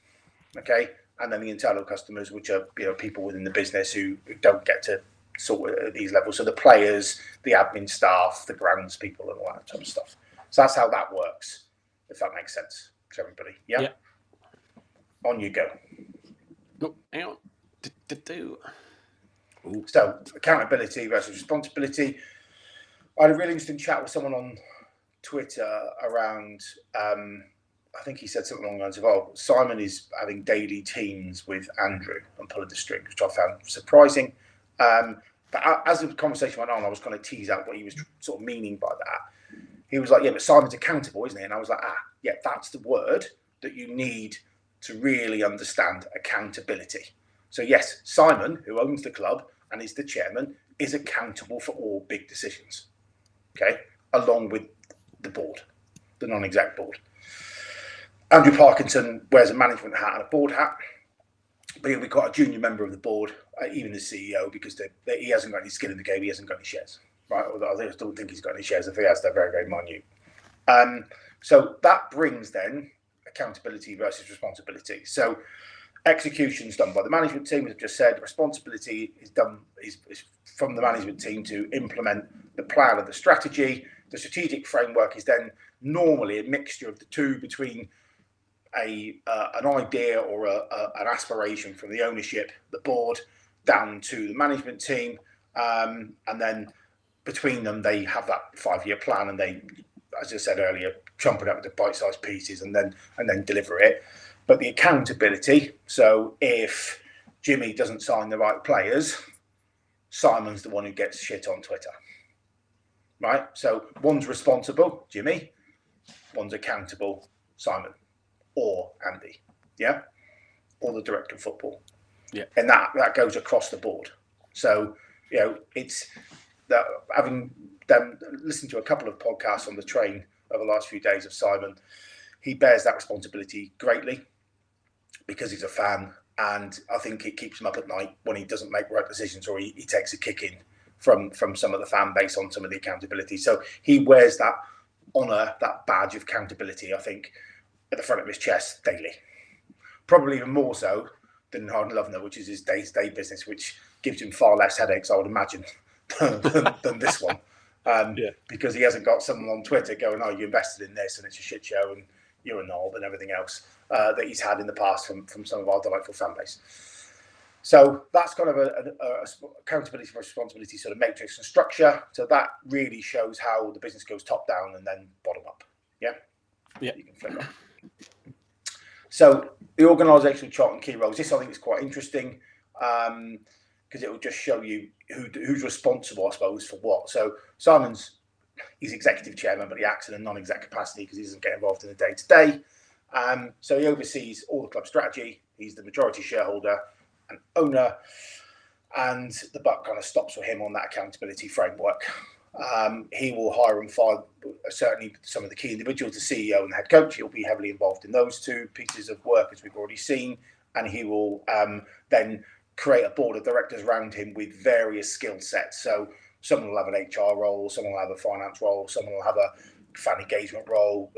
Okay, and then the internal customers, which are people within the business who don't get to sort at these levels. So the players, the admin staff, the grounds people, and all that sort of stuff. So that's how that works, if that makes sense to everybody. Yeah. On you go. Oh, hang on. So accountability versus responsibility. I had a really interesting chat with someone on Twitter around. I think he said something along the lines of, "Oh, Simon is having daily teams with Andrew and pulling the strings," which I found surprising. But as the conversation went on, I was kind of tease out what he was sort of meaning by that. He was like, "Yeah, but Simon's accountable, isn't he?" And I was like, yeah, that's the word that you need to really understand accountability. So yes, Simon, who owns the club and is the chairman, is accountable for all big decisions. Okay, along with the board, the non-exec board. Andrew Parkinson wears a management hat and a board hat, but he'll be quite a junior member of the board, even the CEO, because he hasn't got any skin in the game. He hasn't got any shares, right? Although I don't think he's got any shares. If he has, they're very, very minute. So that brings then accountability versus responsibility. So execution is done by the management team, as I've just said. Responsibility is from the management team to implement the plan and the strategy. The strategic framework is then normally a mixture of the two, between an idea or an aspiration from the ownership, the board, down to the management team, and then between them they have that 5-year plan, and they, as I said earlier, chomp it up into bite-sized pieces and then deliver it. But the accountability, so if Jimmy doesn't sign the right players, Simon's the one who gets shit on Twitter, right? So one's responsible, Jimmy, one's accountable, Simon or Andy, yeah, or the director of football, yeah, and that goes across the board. So it's that, having them listened to a couple of podcasts on the train over the last few days of Simon, he bears that responsibility greatly because he's a fan, and I think it keeps him up at night when he doesn't make right decisions, or he takes a kick in from some of the fan base on some of the accountability. So he wears that honour, that badge of accountability, I think, at the front of his chest daily. Probably even more so than Hard and Lovner, which is his day-to-day business, which gives him far less headaches, I would imagine, than this one. Because he hasn't got someone on Twitter going, "Oh, you invested in this and it's a shit show and you're a knob," and everything else that he's had in the past from some of our delightful fan base. So that's kind of a accountability for responsibility sort of matrix and structure. So that really shows how the business goes top down and then bottom up. Yeah. You can flip on. So the organisational chart and key roles. This I think is quite interesting because it will just show you who's responsible, I suppose, for what. So he's executive chairman, but he acts in a non-exec capacity because he doesn't get involved in the day-to-day. So he oversees all the club strategy. He's the majority shareholder and owner, and the buck kind of stops for him on that accountability framework. He will hire and fire certainly some of the key individuals, the CEO and the head coach. He'll be heavily involved in those two pieces of work, as we've already seen, and he will then create a board of directors around him with various skill sets. So someone will have an HR role, someone will have a finance role, someone will have a fan engagement role.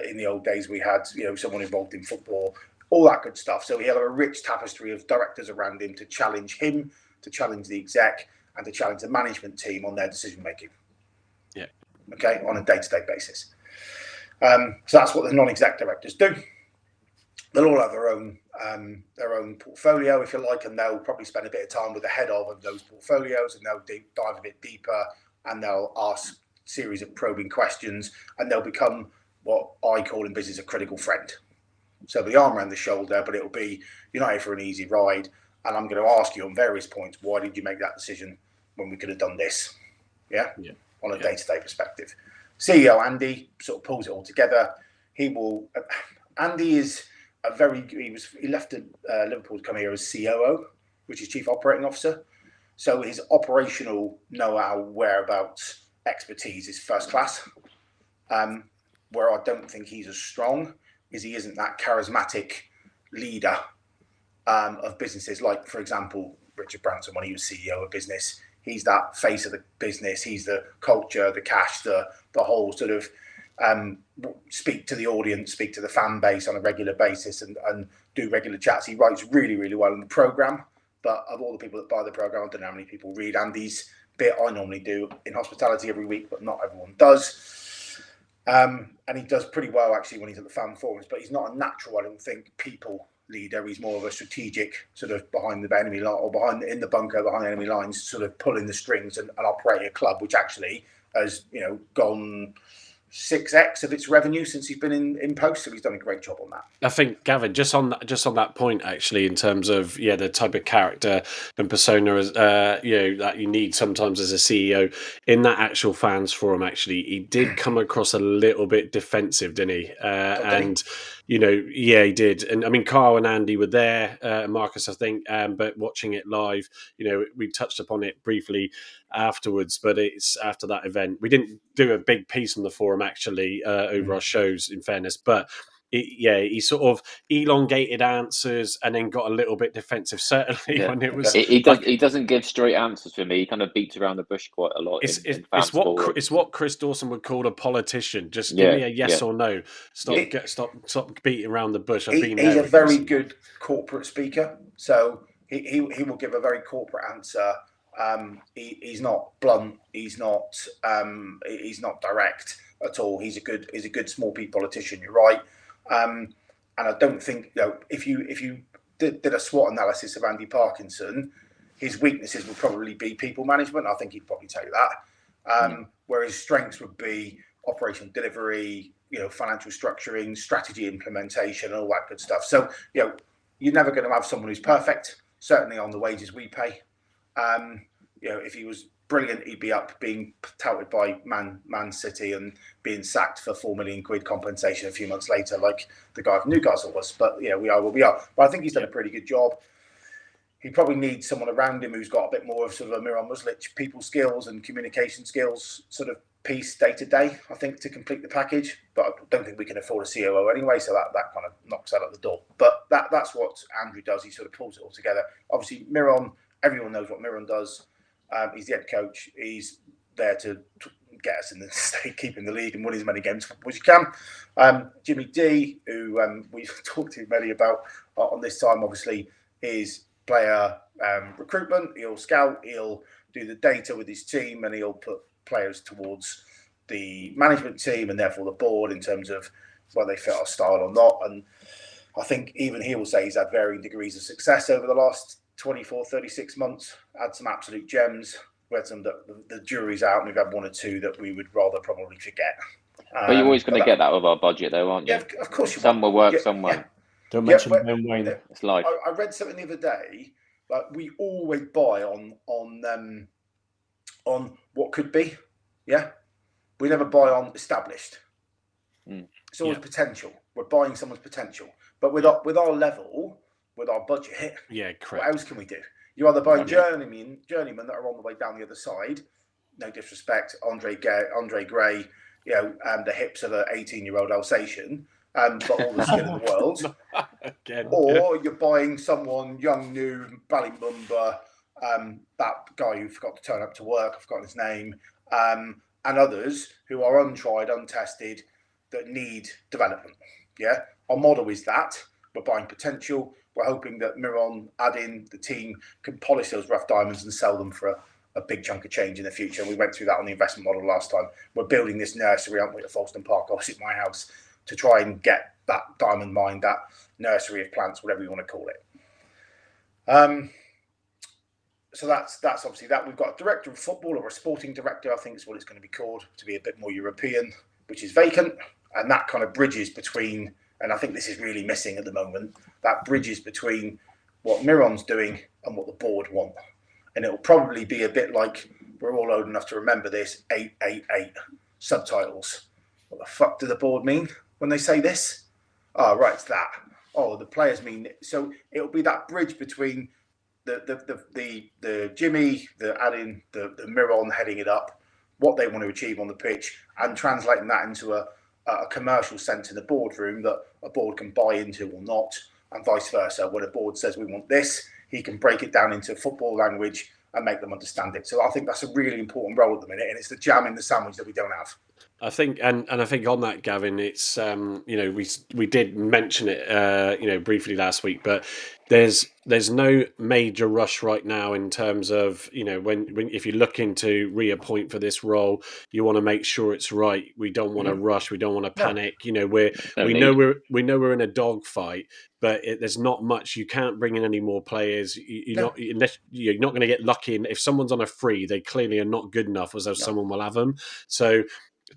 In the old days, we had someone involved in football, all that good stuff. So he'll have a rich tapestry of directors around him to challenge him, to challenge the exec, and to challenge the management team on their decision making. Yeah. Okay, on a day-to-day basis. So that's what the non-exec directors do. They'll all have their own portfolio, if you like, and they'll probably spend a bit of time with the head of those portfolios, and they'll dive a bit deeper, and they'll ask a series of probing questions, and they'll become what I call in business a critical friend. So the arm around the shoulder, but it'll be, you're not here for an easy ride, and I'm going to ask you on various points, why did you make that decision when we could have done this? Yeah. On a day-to-day perspective. CEO Andy sort of pulls it all together. Andy is he left Liverpool to come here as COO, which is Chief Operating Officer. So his operational know-how, whereabouts, expertise is first class. Where I don't think he's as strong is he isn't that charismatic leader of businesses. Like, for example, Richard Branson, when he was CEO of business, he's that face of the business. He's the culture, the cash, the whole sort of speak to the audience, speak to the fan base on a regular basis, and do regular chats. He writes really, really well in the programme. But of all the people that buy the programme, I don't know how many people read Andy's bit. I normally do in hospitality every week, but not everyone does. And he does pretty well, actually, when he's at the fan forums. But he's not a natural, I don't think, people leader. He's more of a strategic, sort of behind the enemy line, or in the bunker behind enemy lines, sort of pulling the strings and operating a club, which actually has gone 6x of its revenue since he's been in post. So he's done a great job on that. I think, Gavin, just on that point, actually, in terms of the type of character and persona that you need sometimes as a CEO in that actual fans forum, actually, he did come across a little bit defensive, didn't he? He did. And I mean, Carl and Andy were there, Marcus, I think, but watching it live, we touched upon it briefly afterwards, but it's after that event. We didn't do a big piece on the forum, actually, over our shows, in fairness, but he sort of elongated answers and then got a little bit defensive, certainly when it was... He doesn't give straight answers for me. He kind of beats around the bush quite a lot. It's what Chris Dawson would call a politician. Just give me a yes or no. Stop beating around the bush. He's a very good corporate speaker, so he will give a very corporate answer. He's not blunt. He's not direct at all. He's a good small p politician. You're right. And I don't think if you did a SWOT analysis of Andy Parkinson, his weaknesses would probably be people management. I think he'd probably tell you that. Where his strengths would be operational delivery, financial structuring, strategy implementation, and all that good stuff. So you're never going to have someone who's perfect. Certainly on the wages we pay. If he was brilliant, he'd be up being touted by Man City and being sacked for £4 million compensation a few months later, like the guy from Newcastle was. But we are what we are. But I think he's done a pretty good job. He probably needs someone around him who's got a bit more of sort of a Miran Muslic people skills and communication skills sort of piece day to day, I think, to complete the package. But I don't think we can afford a COO anyway, so that kind of knocks that at the door. But that's what Andrew does. He sort of pulls it all together. Obviously, Miran, everyone knows what Miran does. He's the head coach. He's there to get us in the state, keep in the league and win as many games as you can. Jimmy D, who we've talked to many about on this time, obviously, is player recruitment. He'll scout, he'll do the data with his team, and he'll put players towards the management team and therefore the board in terms of whether they fit our style or not. And I think even he will say he's had varying degrees of success over the last 24, 36 months, had some absolute gems. We had some that the jury's out, and we've had one or two that we would rather probably forget. But you're always going to get that with our budget, though, aren't you? Yeah, of course you Some will work, some won't. Don't mention Wayne. It's life. I read something the other day. We always buy on what could be. Yeah, we never buy on established. It's always potential. We're buying someone's potential, but with our level, with our budget, correct. What else can we do? You either buy journeymen that are on the way down the other side. No disrespect, Andre Gray, the hips of an 18-year-old Alsatian, but all the skill in the world. Again, or you're buying someone young, new, Ballymumba, that guy who forgot to turn up to work, I've forgotten his name, and others who are untried, untested, that need development. Yeah, our model is that we're buying potential. We're hoping that Miron, Adin, the team can polish those rough diamonds and sell them for a big chunk of change in the future. And we went through that on the investment model last time. We're building this nursery, aren't we, at Folkestone Park, opposite my house, to try and get that diamond mine, that nursery of plants, whatever you want to call it. So that's obviously that. We've got a director of football, or a sporting director, I think is what it's going to be called, to be a bit more European, which is vacant. And that kind of bridges between, and I think this is really missing at the moment, that bridges between what Miron's doing and what the board want. And it'll probably be a bit like, we're all old enough to remember this, 888 subtitles. What the fuck do the board mean when they say this? Oh, right, it's that. Oh, the players mean. So it'll be that bridge between the Jimmy, the Adin, the Miron heading it up, what they want to achieve on the pitch, and translating that into a commercial sense in the boardroom that a board can buy into or not, and vice versa. When a board says we want this, he can break it down into football language and make them understand it. So I think that's a really important role at the minute, and it's the jam in the sandwich that we don't have. I think, and I think on that, Gavin, it's we did mention it briefly last week, but there's no major rush right now in terms of when if you're looking to reappoint for this role, you want to make sure it's right. We don't want to rush. We don't want to panic. We know we're in a dogfight, but there's not much. You can't bring in any more players. You're not going to get lucky. And if someone's on a free, they clearly are not good enough, as though someone will have them. So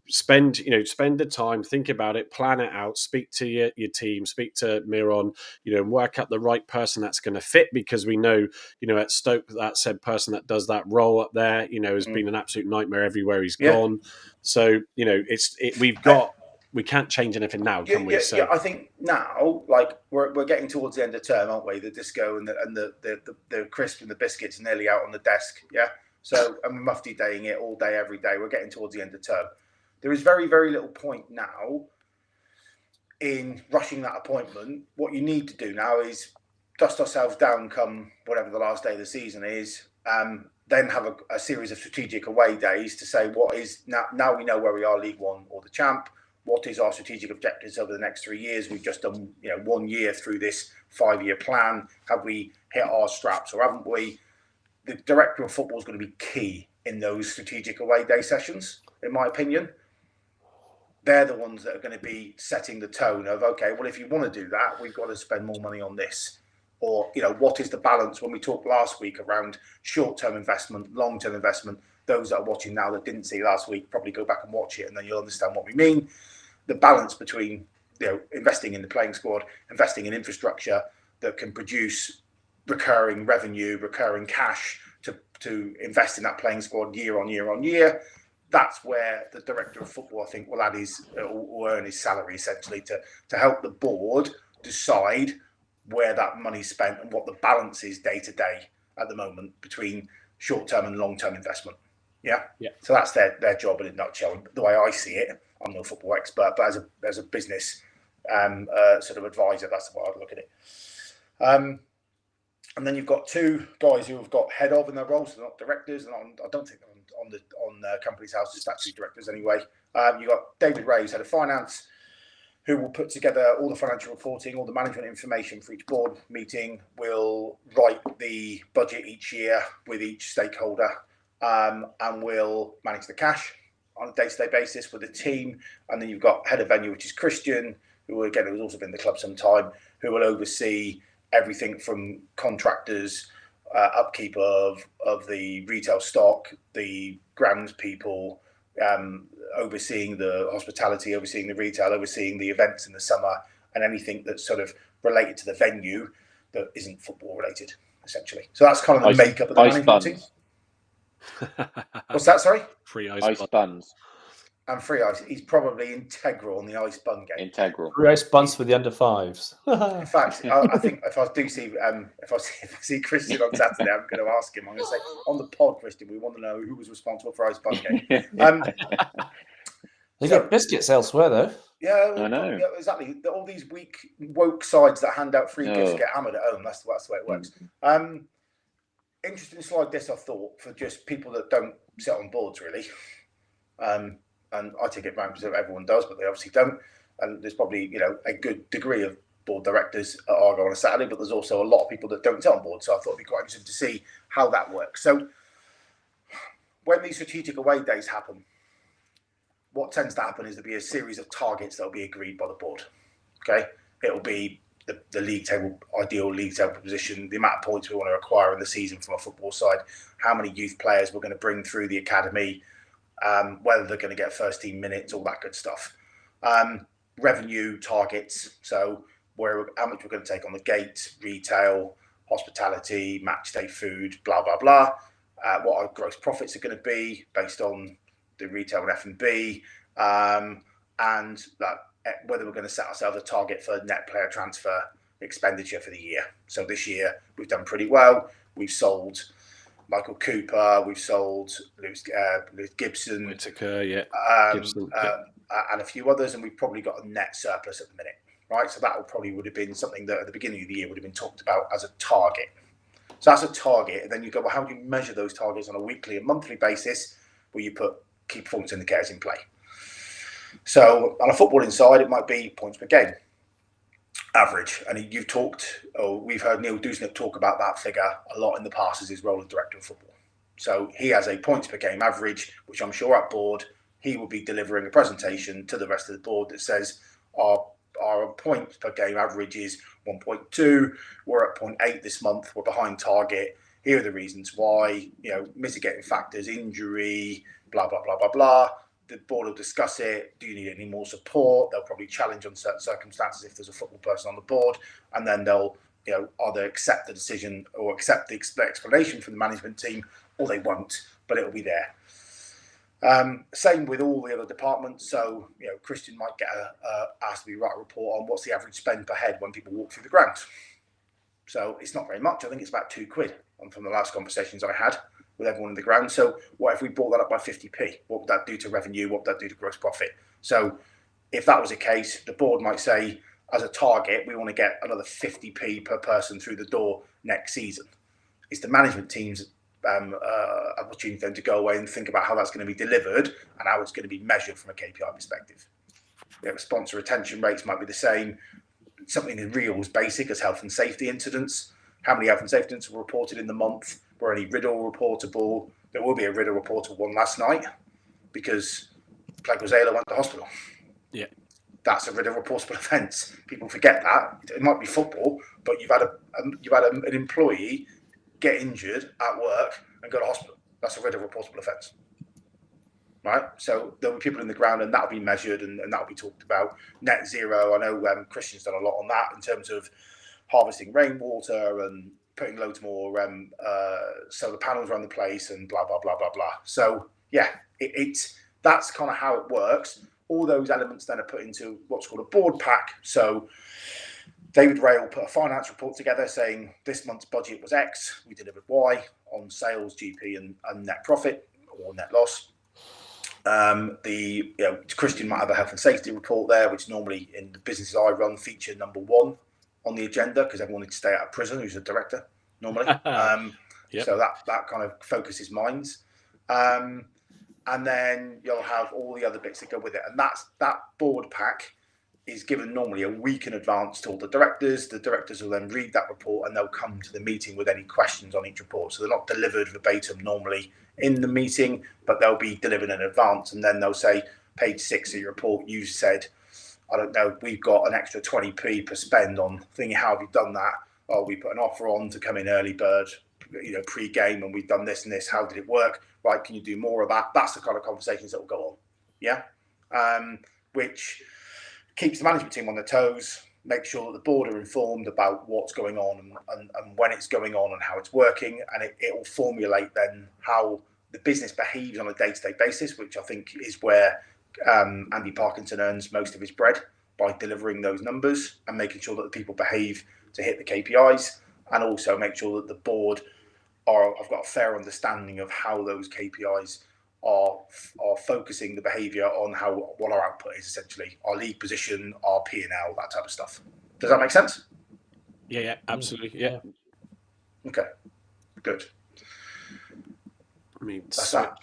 spend the time, think about it, plan it out, speak to your team, speak to Miron, work out the right person that's going to fit, because we know at Stoke that said person that does that role up there has been an absolute nightmare everywhere he's gone. So we can't change anything now, can we? Yeah, I think now, like we're getting towards the end of term, aren't we? The disco and the crisp and the biscuits are nearly out on the desk. Yeah. So I'm mufti daying it all day, every day. We're getting towards the end of term. There is very, very little point now in rushing that appointment. What you need to do now is dust ourselves down come whatever the last day of the season is, then have a series of strategic away days to say what is now we know where we are, League One or the Champ. What is our strategic objectives over the next 3 years? We've just done 1 year through this 5-year plan. Have we hit our straps or haven't we? The director of football is going to be key in those strategic away day sessions, in my opinion. They're the ones that are going to be setting the tone of, okay, well, if you want to do that, we've got to spend more money on this. Or, what is the balance when we talked last week around short-term investment, long-term investment? Those that are watching now that didn't see last week, probably go back and watch it and then you'll understand what we mean. The balance between, investing in the playing squad, investing in infrastructure that can produce recurring revenue, recurring cash to invest in that playing squad year on year on year. That's where the director of football, I think, will add will earn his salary essentially to help the board decide where that money's spent and what the balance is day to day at the moment between short-term and long-term investment. Yeah. So that's their job in a nutshell. The way I see it, I'm no football expert, but as a business sort of advisor, that's the way I'd look at it. And then you've got two guys who have got head of in their roles. They're not directors, and I don't think they're on Companies House as statutory directors anyway. You've got David Ray, who's head of finance, who will put together all the financial reporting, all the management information for each board meeting, will write the budget each year with each stakeholder, and will manage the cash on a day-to-day basis with the team. And then you've got head of venue, which is Christian, who again has also been in the club some time, who will oversee everything from contractors, upkeep of the retail stock, the grounds people, overseeing the hospitality, overseeing the retail, overseeing the events in the summer, and anything that's sort of related to the venue that isn't football related, essentially. So that's kind of the makeup of the management team. What's that? Sorry? Free ice buns. And free ice. He's probably integral in the ice bun game. Integral. Free ice buns for the under fives. In fact, I think if I see Christian on Saturday, I'm going to ask him. I'm going to say on the pod, Christian, we want to know who was responsible for ice bun game. They got biscuits elsewhere though. Yeah, I know. yeah, exactly. All these weak, woke sides that hand out free gifts Oh. get hammered at home. That's the way it works. Interesting slide this, I thought, for just people that don't sit on boards, really. And I take it around because everyone does, but they obviously don't. And there's probably, a good degree of board directors at Argo on a Saturday, but there's also a lot of people that don't sit on board. So I thought it'd be quite interesting to see how that works. So when these strategic away days happen, what tends to happen is there'll be a series of targets that will be agreed by the board. Okay, it'll be the league table, ideal league table position, the amount of points we want to acquire in the season from a football side, how many youth players we're going to bring through the academy, whether they're going to get first team minutes, all that good stuff. Revenue targets, so how much we're going to take on the gate, retail, hospitality, match day food, blah blah blah. What our gross profits are going to be based on the retail and F&B, and that whether we're going to set ourselves a target for net player transfer expenditure for the year. So this year we've done pretty well. We've sold Michael Cooper, we've sold Lewis Gibson, Whittaker, Gibson, and a few others, and we've probably got a net surplus at the minute, right? So that would have been something that at the beginning of the year would have been talked about as a target. So that's a target, and then you go, well, how do you measure those targets on a weekly and monthly basis where you put key performance indicators in play? So on a footballing side, it might be points per game average. And we've heard Neil Dusnip talk about that figure a lot in the past as his role as director of football. So he has a points per game average, which I'm sure at board, he will be delivering a presentation to the rest of the board that says our points per game average is 1.2. We're at 0.8 this month. We're behind target. Here are the reasons why, mitigating factors, injury, blah, blah, blah, blah, blah. The board will discuss it. Do you need any more support? They'll probably challenge on certain circumstances if there's a football person on the board, and then they'll, either accept the decision or accept the explanation from the management team, or they won't, but it'll be there. Same with all the other departments. So, Christian might get asked to write a report on what's the average spend per head when people walk through the ground. So it's not very much. I think it's about £2 from the last conversations I had with everyone in the ground. So what if we brought that up by 50p? What would that do to revenue? What would that do to gross profit? So if that was the case, the board might say, as a target, we want to get another 50p per person through the door next season. It's the management team's opportunity then to go away and think about how that's going to be delivered and how it's going to be measured from a KPI perspective. Sponsor retention rates might be the same. Something as real as basic as health and safety incidents. How many health and safety incidents were reported in the month? Were any Riddle reportable? There will be a Riddle reportable one last night because Plaguezela went to hospital. Yeah. That's a Riddle reportable offence. People forget that. It might be football, but you've had an employee get injured at work and go to hospital. That's a Riddle reportable offence. Right? So there'll be people in the ground and that'll be measured and that'll be talked about. Net zero, I know Christian's done a lot on that in terms of harvesting rainwater and putting loads more solar panels around the place and blah, blah, blah, blah, blah. So, yeah, that's kind of how it works. All those elements then are put into what's called a board pack. So David Ray will put a finance report together saying this month's budget was X, we delivered Y on sales, GP and net profit or net loss. Christian might have a health and safety report there, which normally in the businesses I run feature number 1 on the agenda because everyone needs to stay out of prison who's a director normally. Yep. So that kind of focuses minds. And then you'll have all the other bits that go with it. And that board pack is given normally a week in advance to all the directors. The directors will then read that report and they'll come to the meeting with any questions on each report. So they're not delivered verbatim normally in the meeting, but they'll be delivered in advance. And then they'll say, page 6 of your report, you said, I don't know, we've got an extra 20p per spend on thinking, how have you done that? Oh, we put an offer on to come in early bird, pre-game, and we've done this and this. How did it work? Right, can you do more of that? That's the kind of conversations that will go on. Yeah. Which keeps the management team on their toes, make sure that the board are informed about what's going on and when it's going on and how it's working. And it will formulate then how the business behaves on a day-to-day basis, which I think is where Andy Parkinson earns most of his bread, by delivering those numbers and making sure that the people behave to hit the KPIs, and also make sure that the board I've got a fair understanding of how those KPIs are focusing the behaviour on what our output is, essentially our league position, our P&L, that type of stuff. Does that make sense? Yeah, absolutely. Yeah. Okay, good. I mean, That's that.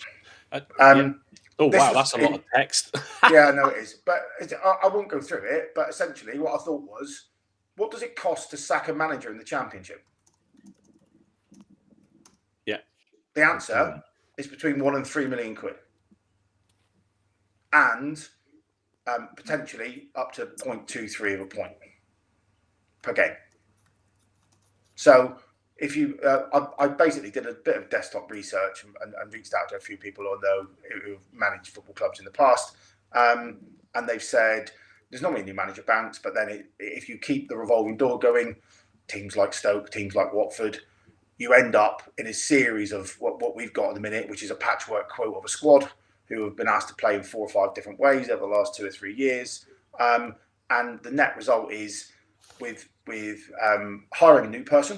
yeah. Oh wow, that's a lot of text. Yeah, I know it is, but I won't go through it. But essentially, what I thought was, what does it cost to sack a manager in the Championship? Yeah. The answer is between £1 and £3 million, and potentially up to 0.23 of a point per game. So if you, I basically did a bit of desktop research and reached out to a few people I know who've managed football clubs in the past, and they've said there's not many manager banks, but then if you keep the revolving door going, teams like Stoke, teams like Watford, you end up in a series of what we've got at the minute, which is a patchwork quote of a squad who have been asked to play in 4 or 5 different ways over the last 2 or 3 years, and the net result is with hiring a new person.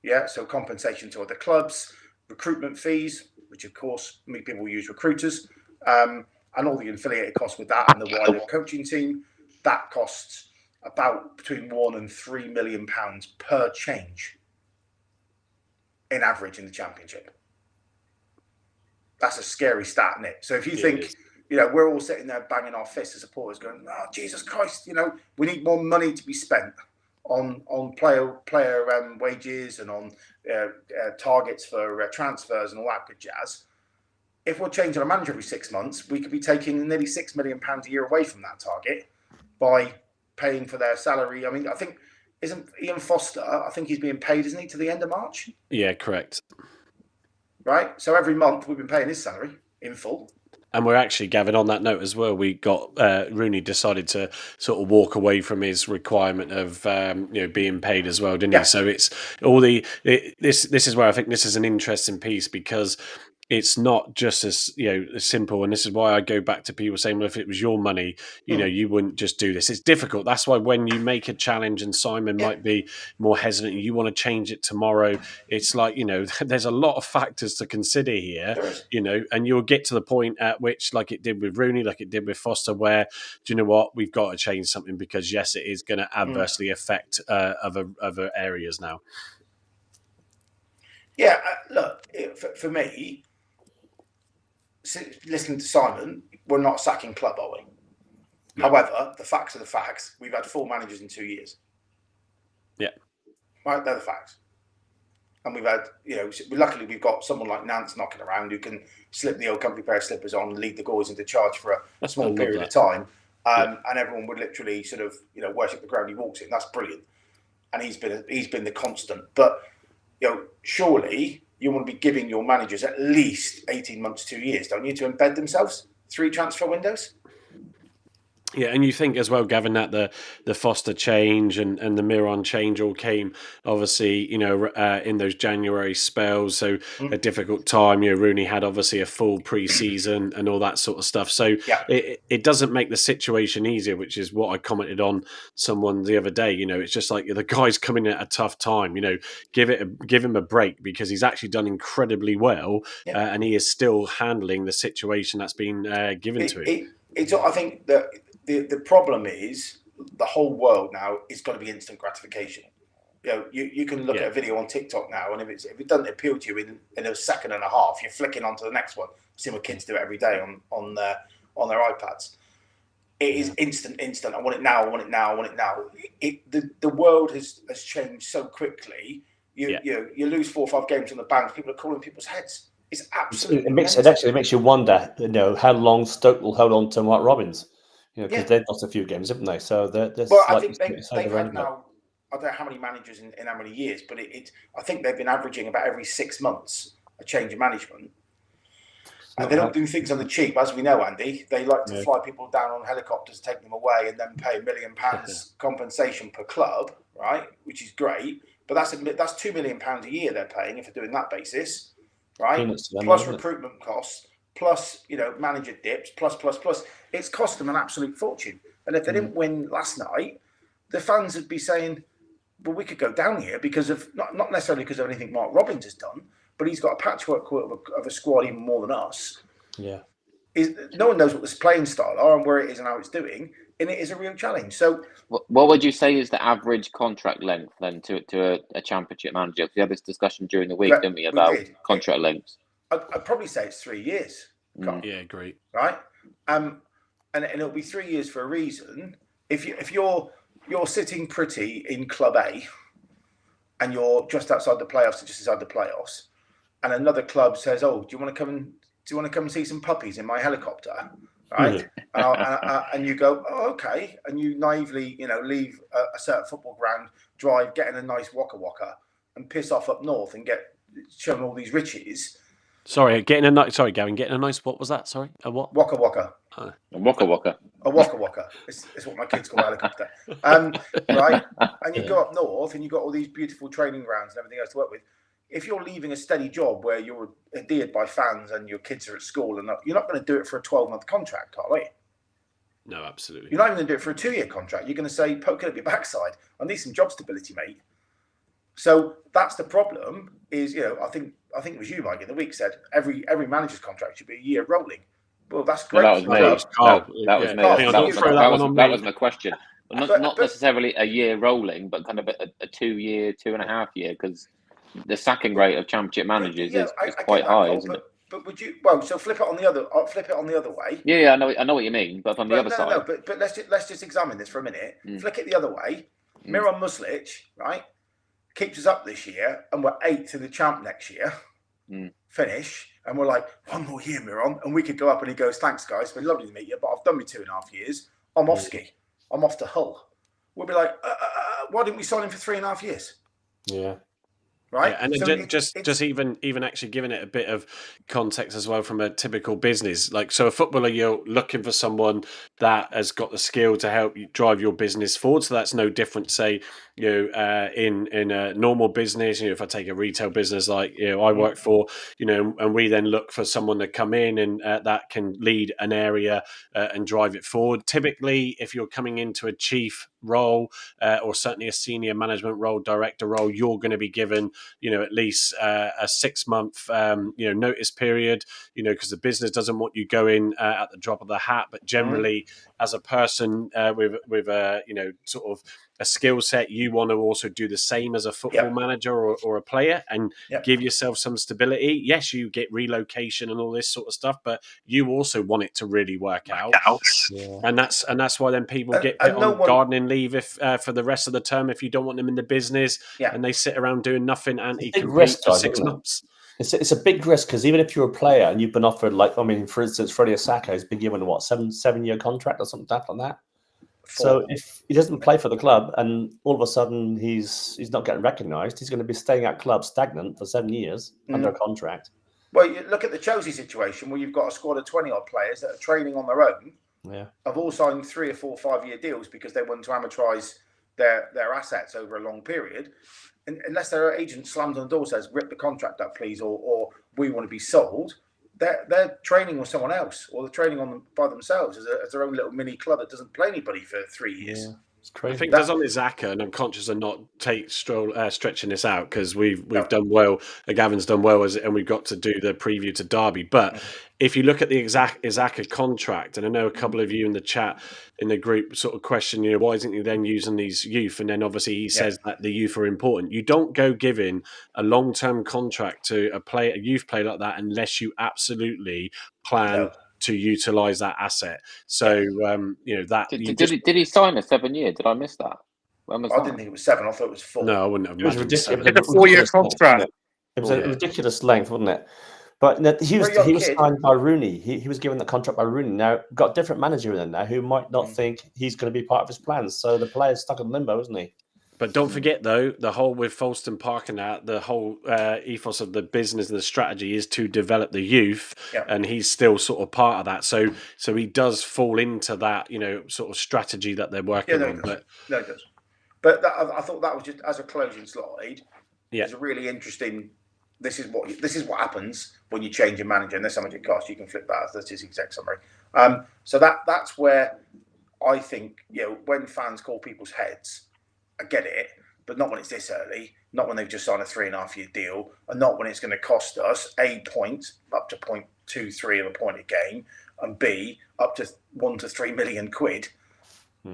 Yeah, so compensation to other clubs, recruitment fees, which of course many people use recruiters, and all the affiliated costs with that and the wider coaching team. That costs about between £1 and £3 million per change in average in the Championship. That's a scary stat, isn't it? So if you think, we're all sitting there banging our fists as supporters going, oh, Jesus Christ, we need more money to be spent on player wages and on targets for transfers and all that good jazz. If we're changing our manager every 6 months, we could be taking nearly £6 million a year away from that target by paying for their salary. I mean, I think, isn't Ian Foster, I think he's being paid, isn't he, to the end of March? Yeah, correct. Right? So every month we've been paying his salary in full. And we're actually, Gavin, on that note as well, we got Rooney decided to sort of walk away from his requirement of being paid as well, didn't he? So it's all this is where I think this is an interesting piece, because it's not just as simple, and this is why I go back to people saying, well, if it was your money, you wouldn't just do this. It's difficult. That's why when you make a challenge, and Simon might be more hesitant, and you want to change it tomorrow, it's like, there's a lot of factors to consider here, and you'll get to the point at which, like it did with Rooney, like it did with Foster, where, do you know what, we've got to change something, because yes, it is going to adversely affect other areas now. Yeah, look, for me, listening to Simon, we're not a sacking club, are we? No. However, the facts are the facts. We've had 4 managers in 2 years. Yeah. Right, they're the facts. And we've had, luckily we've got someone like Nance knocking around who can slip the old company pair of slippers on and lead the boys into charge for a small period of time. And everyone would literally sort of, worship the ground he walks in. That's brilliant. And he's been the constant. But, surely you want to be giving your managers at least 18 months, 2 years, don't you, to embed themselves? 3 transfer windows? Yeah, and you think as well, Gavin, that the Foster change and the Miron change all came, obviously, in those January spells. So a difficult time. Rooney had obviously a full pre-season and all that sort of stuff. So it doesn't make the situation easier, which is what I commented on someone the other day. It's just like the guy's coming at a tough time. Give him a break, because he's actually done incredibly well, and he is still handling the situation that's been given to him. I think that the problem is the whole world now is got to be instant gratification. You can look at a video on TikTok now, and if it doesn't appeal to you in a second and a half, you're flicking onto the next one. I've seen my kids do it every day on their iPads. It is instant. I want it now. I want it now. I want it now. The world has changed so quickly. You lose 4 or 5 games on the bounce, people are calling people's heads. It's absolutely. It actually makes you wonder, how long Stoke will hold on to Mark Robbins. Because they've lost a few games, haven't they? So I think they've had now, I don't know how many managers in how many years, but I think they've been averaging about every 6 months a change of management. And they don't do things on the cheap, as we know, Andy. They like to fly people down on helicopters, take them away, and then pay £1 million compensation per club, right? Which is great, but that's £2 million a year they're paying if they're doing that basis, right? Plus recruitment costs. Plus, manager dips, plus. It's cost them an absolute fortune. And if they didn't win last night, the fans would be saying, well, we could go down here because of, not necessarily because of anything Mark Robbins has done, but he's got a patchwork of a squad even more than us. Yeah. No one knows what this playing style are and where it is and how it's doing, and it is a real challenge. So, what would you say is the average contract length then to a championship manager? We had this discussion during the week, didn't we, about contract lengths? I'd probably say it's 3 years. Yeah, great. Right, and it'll be 3 years for a reason. If you're sitting pretty in Club A, and you're just outside the playoffs, or just inside the playoffs, and another club says, "Oh, do you want to come and see some puppies in my helicopter?" Right, and you go, "Oh, okay," and you naively, leave a certain football ground, drive, get in a nice waka, and piss off up north and get shown all these riches. Sorry, getting a nice. What was that? Sorry, a what? Waka waka. A waka. A waka. It's what my kids call a helicopter. Right, and you go up north and you've got all these beautiful training grounds and everything else to work with. If you're leaving a steady job where you're adhered by fans and your kids are at school, and you're not going to do it for a 12-month contract, are you? No, absolutely. You're not even going to do it for a 2-year contract. You're going to say, poke it up your backside. I need some job stability, mate. So that's the problem. Is I think it was you, Mike, in the week said every manager's contract should be a year rolling. Well, that's great. Well, that was me. That was me. That was my question. Well, not necessarily a year rolling, but kind of a 2-year, 2.5 year, because the sacking rate of championship managers is quite high, isn't it? But would you? Well, so flip it on the other way. Yeah, I know what you mean, but on the other side. No, but let's just examine this for a minute. Flick it the other way. Miran Muslic, right, keeps us up this year, and we're 8th in the champ next year. Finish, and we're like, 1 more year, Miran, and we could go up. And he goes, "Thanks, guys, it's been lovely to meet you, but I've done me 2.5 years. I'm off ski. I'm off to Hull." We'll be like, "Why didn't we sign him for 3.5 years?" Yeah. Right, yeah, and then just even actually giving it a bit of context as well from a typical business. Like, so a footballer, you're looking for someone that has got the skill to help you drive your business forward. So that's no different, say, in a normal business. If I take a retail business like I work for, and we then look for someone to come in and that can lead an area and drive it forward. Typically, if you're coming into a chief role or certainly a senior management role, director role, you're going to be given at least a 6-month notice period, because the business doesn't want you going at the drop of the hat. But generally, as a person with a sort of a skill set, you want to also do the same as a football manager or a player and give yourself some stability. Yes, you get relocation and all this sort of stuff, but you also want it to really work out. Yeah. And that's why then people get put on gardening leave if for the rest of the term if you don't want them in the business, and they sit around doing nothing anti-compete for 6 months. It's a big risk, because even if you're a player and you've been offered, for instance, Freddie Asako has been given a 7-year contract or something like that. So if he doesn't play for the club and all of a sudden he's not getting recognised, he's going to be staying at club stagnant for 7 years under contract. Well, you look at the Chelsea situation where you've got a squad of 20-odd players that are training on their own. Have all signed 3 or 4 5-year deals because they want to amortise their assets over a long period. And unless their agent slams on the door and says, "Rip the contract up, please," or "We want to be sold," they're training with someone else, or they're training on them by themselves as their own little mini club that doesn't play anybody for 3 years. Yeah, it's crazy. I think there's on Xhaka, and I'm conscious of not stretching this out because we've done well. Gavin's done well, and we've got to do the preview to Derby. But if you look at the Xhaka contract, and I know a couple of you in the chat in the group sort of question, why isn't he then using these youth? And then obviously he says that the youth are important. You don't go giving a long-term contract to a youth player like that unless you absolutely plan to utilize that asset. So that did he sign a 7-year? Did I miss that? I didn't think it was 7. I thought it was 4. No, I wouldn't have. It was ridiculous. It's a 4-year contract. It was a ridiculous length, wasn't it? But he was signed by Rooney. He was given the contract by Rooney. Now, got a different manager in there now who might not think he's going to be part of his plans. So the player's stuck in limbo, isn't he? But don't forget, though, the whole with Folkestone Park and that, the whole ethos of the business and the strategy is to develop the youth, and he's still sort of part of that. So he does fall into that, sort of strategy that they're working on. No, it does. But I thought that was just as a closing slide. It's a really interesting. This is what happens when you change your manager, and there's how much it costs. You can flip that. That's his exec summary. So that's where I think when fans call people's heads, I get it, but not when it's this early, not when they've just signed a 3.5-year deal, and not when it's going to cost us A, points, up to 0.23 of a point a game, and B, up to 1 to 3 million quid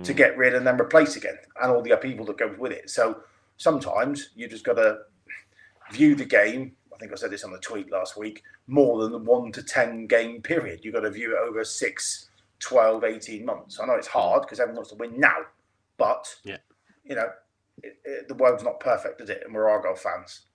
to get rid and then replace again, and all the upheaval that goes with it. So sometimes you just got to view the game, I think I said this on the tweet last week, more than the 1 to 10 game period. You've got to view it over 6, 12, 18 months. I know it's hard because everyone wants to win now, but you know, the world's not perfect, is it? And we're Argyle fans.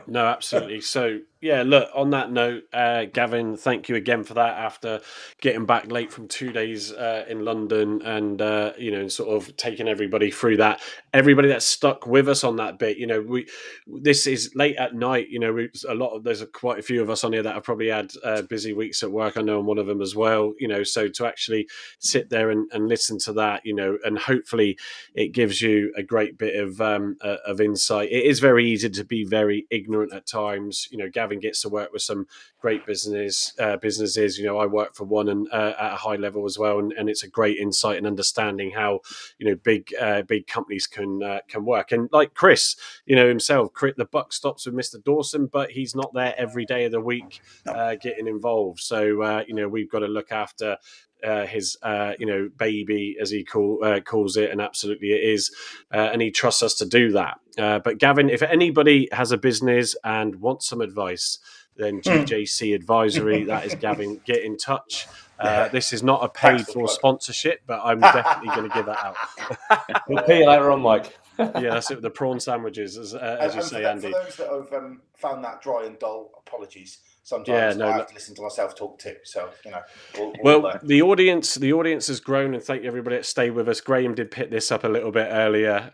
No, absolutely. So, yeah, look, on that note, Gavin, thank you again for that after getting back late from 2 days in London and, you know, sort of taking everybody through that. Everybody that's stuck with us on that bit, you know, this is late at night, you know, there's quite a few of us on here that have probably had busy weeks at work. I know I'm one of them as well, you know, so to actually sit there and listen to that, you know, and hopefully it gives you a great bit of insight. It is very easy to be very ignorant at times. You know, Gavin gets to work with some great businesses. You know, I work for one and at a high level as well, and it's a great insight and understanding how, you know, big companies can work. And like Chris, you know, himself, the buck stops with Mr. Dawson, but he's not there every day of the week getting involved. So you know, we've got to look after his you know, baby, as he calls it, and absolutely it is, and he trusts us to do that. But Gavin, if anybody has a business and wants some advice, then GJC Advisory, that is Gavin, get in touch. This is not a paid for sponsorship, but I'm definitely going to give that out. We'll pay you later on, Mike. Yeah, that's it. The prawn sandwiches, as you say, Andy. For those that have found that dry and dull, apologies. Sometimes I have to listen to myself talk too. So, you know, the audience has grown, and thank you everybody that stayed with us. Graham did pick this up a little bit earlier.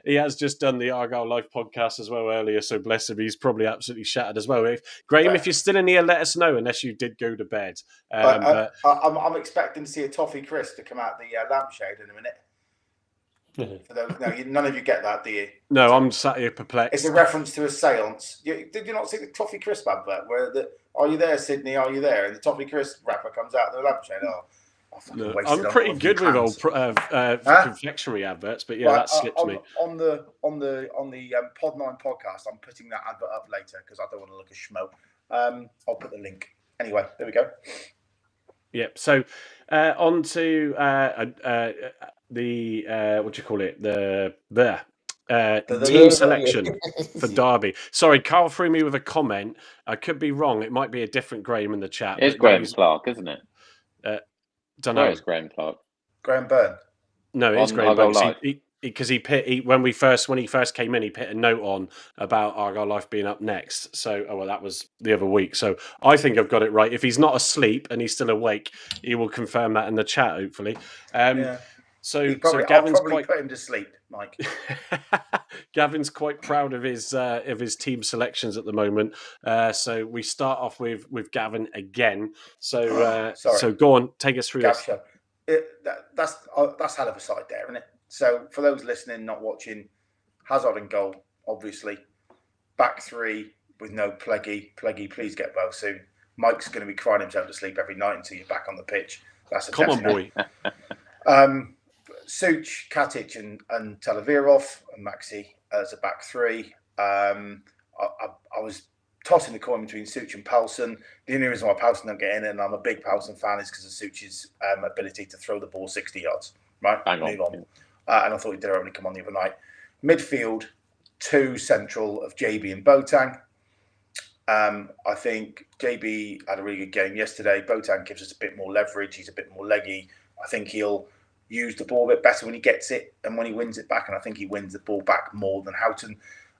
He has just done the Argyle Life podcast as well earlier, so bless him, he's probably absolutely shattered as well. Graham, if you're still in here, let us know, unless you did go to bed. I'm expecting to see a toffee Chris to come out the lampshade in a minute. For those, none of you get that, do you? No, I'm sat here perplexed. It's a reference to a séance. Did you not see the Toffee Crisp advert where "Are you there, Sydney? Are you there?" and the Toffee Crisp wrapper comes out of the lampshade? I'm pretty good with old confectionery adverts, but yeah, that slips me. On the Pod 9 podcast, I'm putting that advert up later because I don't want to look a schmo. I'll put the link. Anyway, there we go. Yep. So on to the what do you call it? The team selection for Derby. Sorry, Carl threw me with a comment. I could be wrong. It might be a different Graham in the chat. It's Graham Clark, isn't it? Don't know. No, it's Graham Clark. Graham Byrne. No, it is Graham Byrne. Because he when he first came in, he put a note on about Argyle Life being up next. So, that was the other week. So I think I've got it right. If he's not asleep and he's still awake, he will confirm that in the chat, hopefully. So Gavin's probably put him to sleep, Mike. Gavin's quite proud of his team selections at the moment. So we start off with Gavin again. So so go on, take us through this. That's hell of a side there, isn't it? So for those listening, not watching, Hazard in goal, obviously. Back three with no Pleggy. Pleggy, please get well soon. Mike's going to be crying himself to sleep every night until you're back on the pitch. That's a come on, boy. Such, Katic and Televirov and Maxi as a back three. I was tossing the coin between Such and Poulsen. The only reason why Poulsen don't get in, and I'm a big Poulsen fan, is because of Such's ability to throw the ball 60 yards. Right? Move on. And I thought he did only come on the other night. Midfield, 2 central of JB and Boateng. I think JB had a really good game yesterday. Boateng gives us a bit more leverage. He's a bit more leggy. I think he'll use the ball a bit better when he gets it and when he wins it back. And I think he wins the ball back more than Houghton.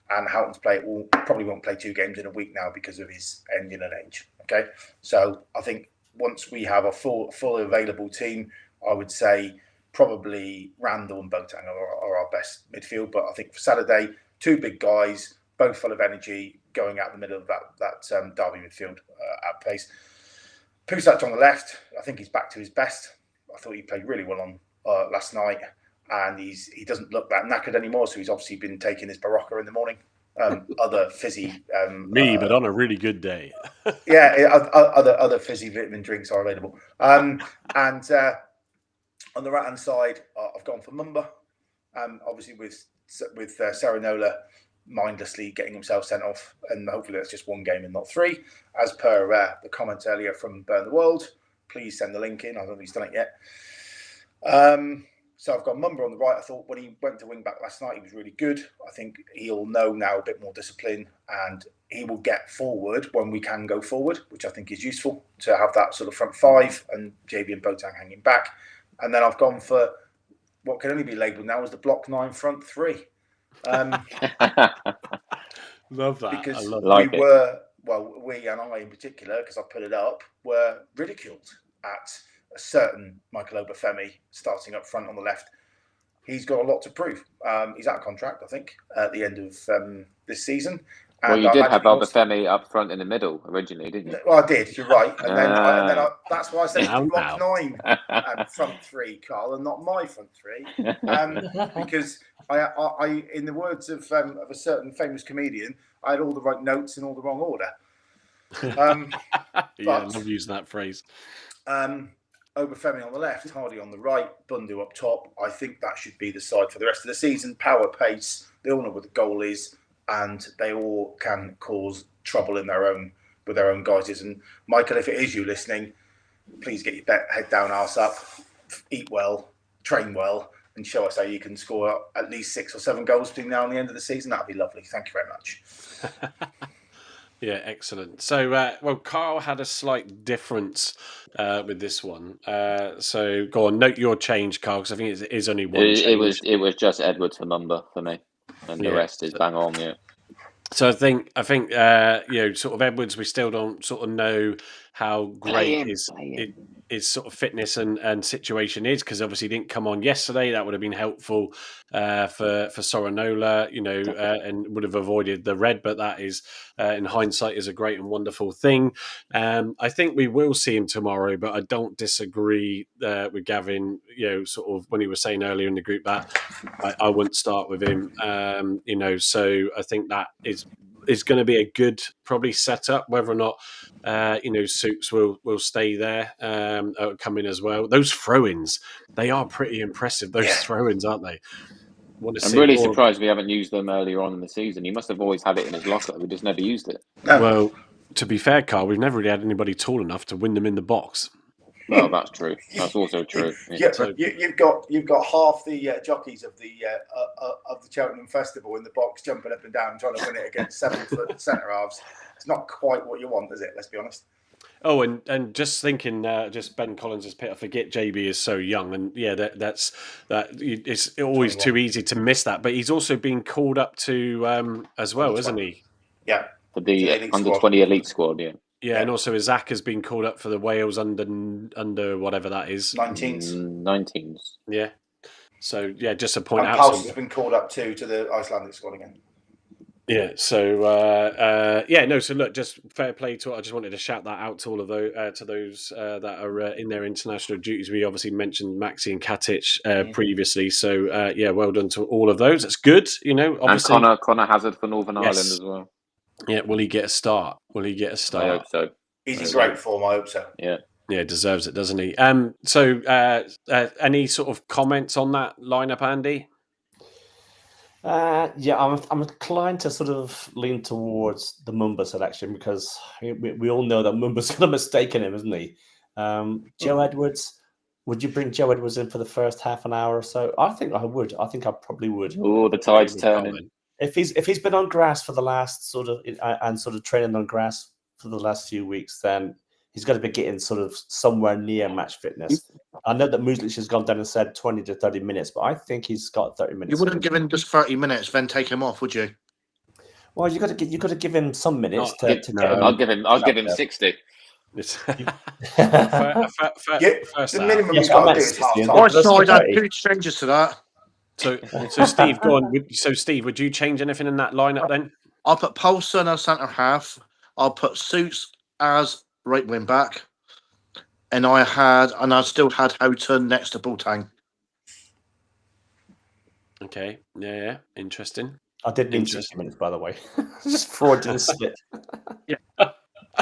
And Houghton's probably won't play 2 games in a week now because of his engine and age. Okay, so I think once we have a fully available team, I would say probably Randall and Boateng are our best midfield. But I think for Saturday, 2 big guys, both full of energy, going out the middle of that Derby midfield at pace. Pusac on the left, I think he's back to his best. I thought he played really well on last night, and he doesn't look that knackered anymore. So he's obviously been taking his Barocca in the morning. Other fizzy, but on a really good day. Yeah, other fizzy vitamin drinks are available. And On the right-hand side, I've gone for Mumba. Obviously, with Saranola mindlessly getting himself sent off, and hopefully that's just one game and not 3. As per the comments earlier from Burn the World, please send the link in. I don't know if he's done it yet. So I've got Mumba on the right. I thought when he went to wing back last night, he was really good. I think he'll know now a bit more discipline, and he will get forward when we can go forward, which I think is useful to have that sort of front 5 and JB and Boateng hanging back. And then I've gone for what can only be labelled now as the block 9 front 3. Love that. Because I love we and I in particular, because I put it up, were ridiculed at a certain Michael Obafemi starting up front on the left. He's got a lot to prove. He's out of contract, I think, at the end of this season. And you did have Obafemi up front in the middle originally, didn't you? Well, I did. You're right. And then that's why I said block 9 front 3, Carl, and not my front 3, because I, in the words of a certain famous comedian, I had all the right notes in all the wrong order. I love using that phrase. Obafemi on the left, Hardy on the right, Bundu up top. I think that should be the side for the rest of the season. Power, pace. They all know what the goal is, and they all can cause trouble in with their own guises. And Michael, if it is you listening, please get your head down, arse up, eat well, train well, and show us how you can score at least 6 or 7 goals between now and the end of the season. That'd be lovely. Thank you very much. Yeah, excellent. So, Carl had a slight difference with this one. So, go on, note your change, Carl, because I think it is only one change. It was just Edwards for Mumba for me, and the rest is bang on. Yeah. So I think sort of Edwards, we still don't sort of know how great his sort of fitness and situation is, because obviously he didn't come on yesterday. That would have been helpful for Soranola, and would have avoided the red. But that is, in hindsight, is a great and wonderful thing. I think we will see him tomorrow, but I don't disagree with Gavin. Sort of when he was saying earlier in the group that I wouldn't start with him. So I think that is going to be a good probably setup. Whether or not Soups will stay there, come in as well. Those throw-ins, they are pretty impressive. Those throw-ins, aren't they? I'm really surprised we haven't used them earlier on in the season. He must have always had it in his locker. We just never used it. Well, to be fair, Carl, we've never really had anybody tall enough to win them in the box. Well, that's true. That's also true. Yeah, so, you've got half the jockeys of the Cheltenham Festival in the box jumping up and down trying to win it against 7-foot centre halves. It's not quite what you want, is it? Let's be honest. Oh, and just thinking, just Ben Collins has picked. I forget JB is so young, and that's it's always too easy to miss that. But he's also been called up to as well, isn't he? Yeah, for the under-20 elite squad. Yeah. Yeah, and also Isaac has been called up for the Wales under whatever that is. 19s. Yeah. So just a point out. Pulse has been called up too to the Icelandic squad again. Yeah. So So look, just fair play to it. I just wanted to shout that out to all of those that are in their international duties. We obviously mentioned Maxi and Katic previously. So well done to all of those. That's good. Obviously. And Connor Hazard for Northern Ireland as well. Yeah, will he get a start? I hope so. He's in great form. I hope so. Yeah. Yeah, deserves it, doesn't he? Any sort of comments on that lineup, Andy? I'm inclined to sort of lean towards the Mumba selection, because we all know that Mumba's got a mistake in him, isn't he? Joe Edwards, would you bring Joe Edwards in for the first half an hour or so? I think I would. I think I probably would. Oh, the tide's turning. If he's been on grass for the last sort of training on grass for the last few weeks, then he's got to be getting sort of somewhere near match fitness. I know that Muslic has gone down and said 20 to 30 minutes, but I think he's got 30 minutes. You wouldn't give him just 30 minutes, then take him off, would you? Well, you got to give him some minutes to get him. I'll give him 60. The minimum you've got to do is half time. Or side out 2 strangers to that. So Steve, go on. So Steve, would you change anything in that lineup then? I'll put Paulson as centre half. I'll put Suits as right wing back, and I still had Houghton next to Boateng. Okay, yeah, interesting. I did need 60 minutes, by the way. Just fraudulent split. Yeah.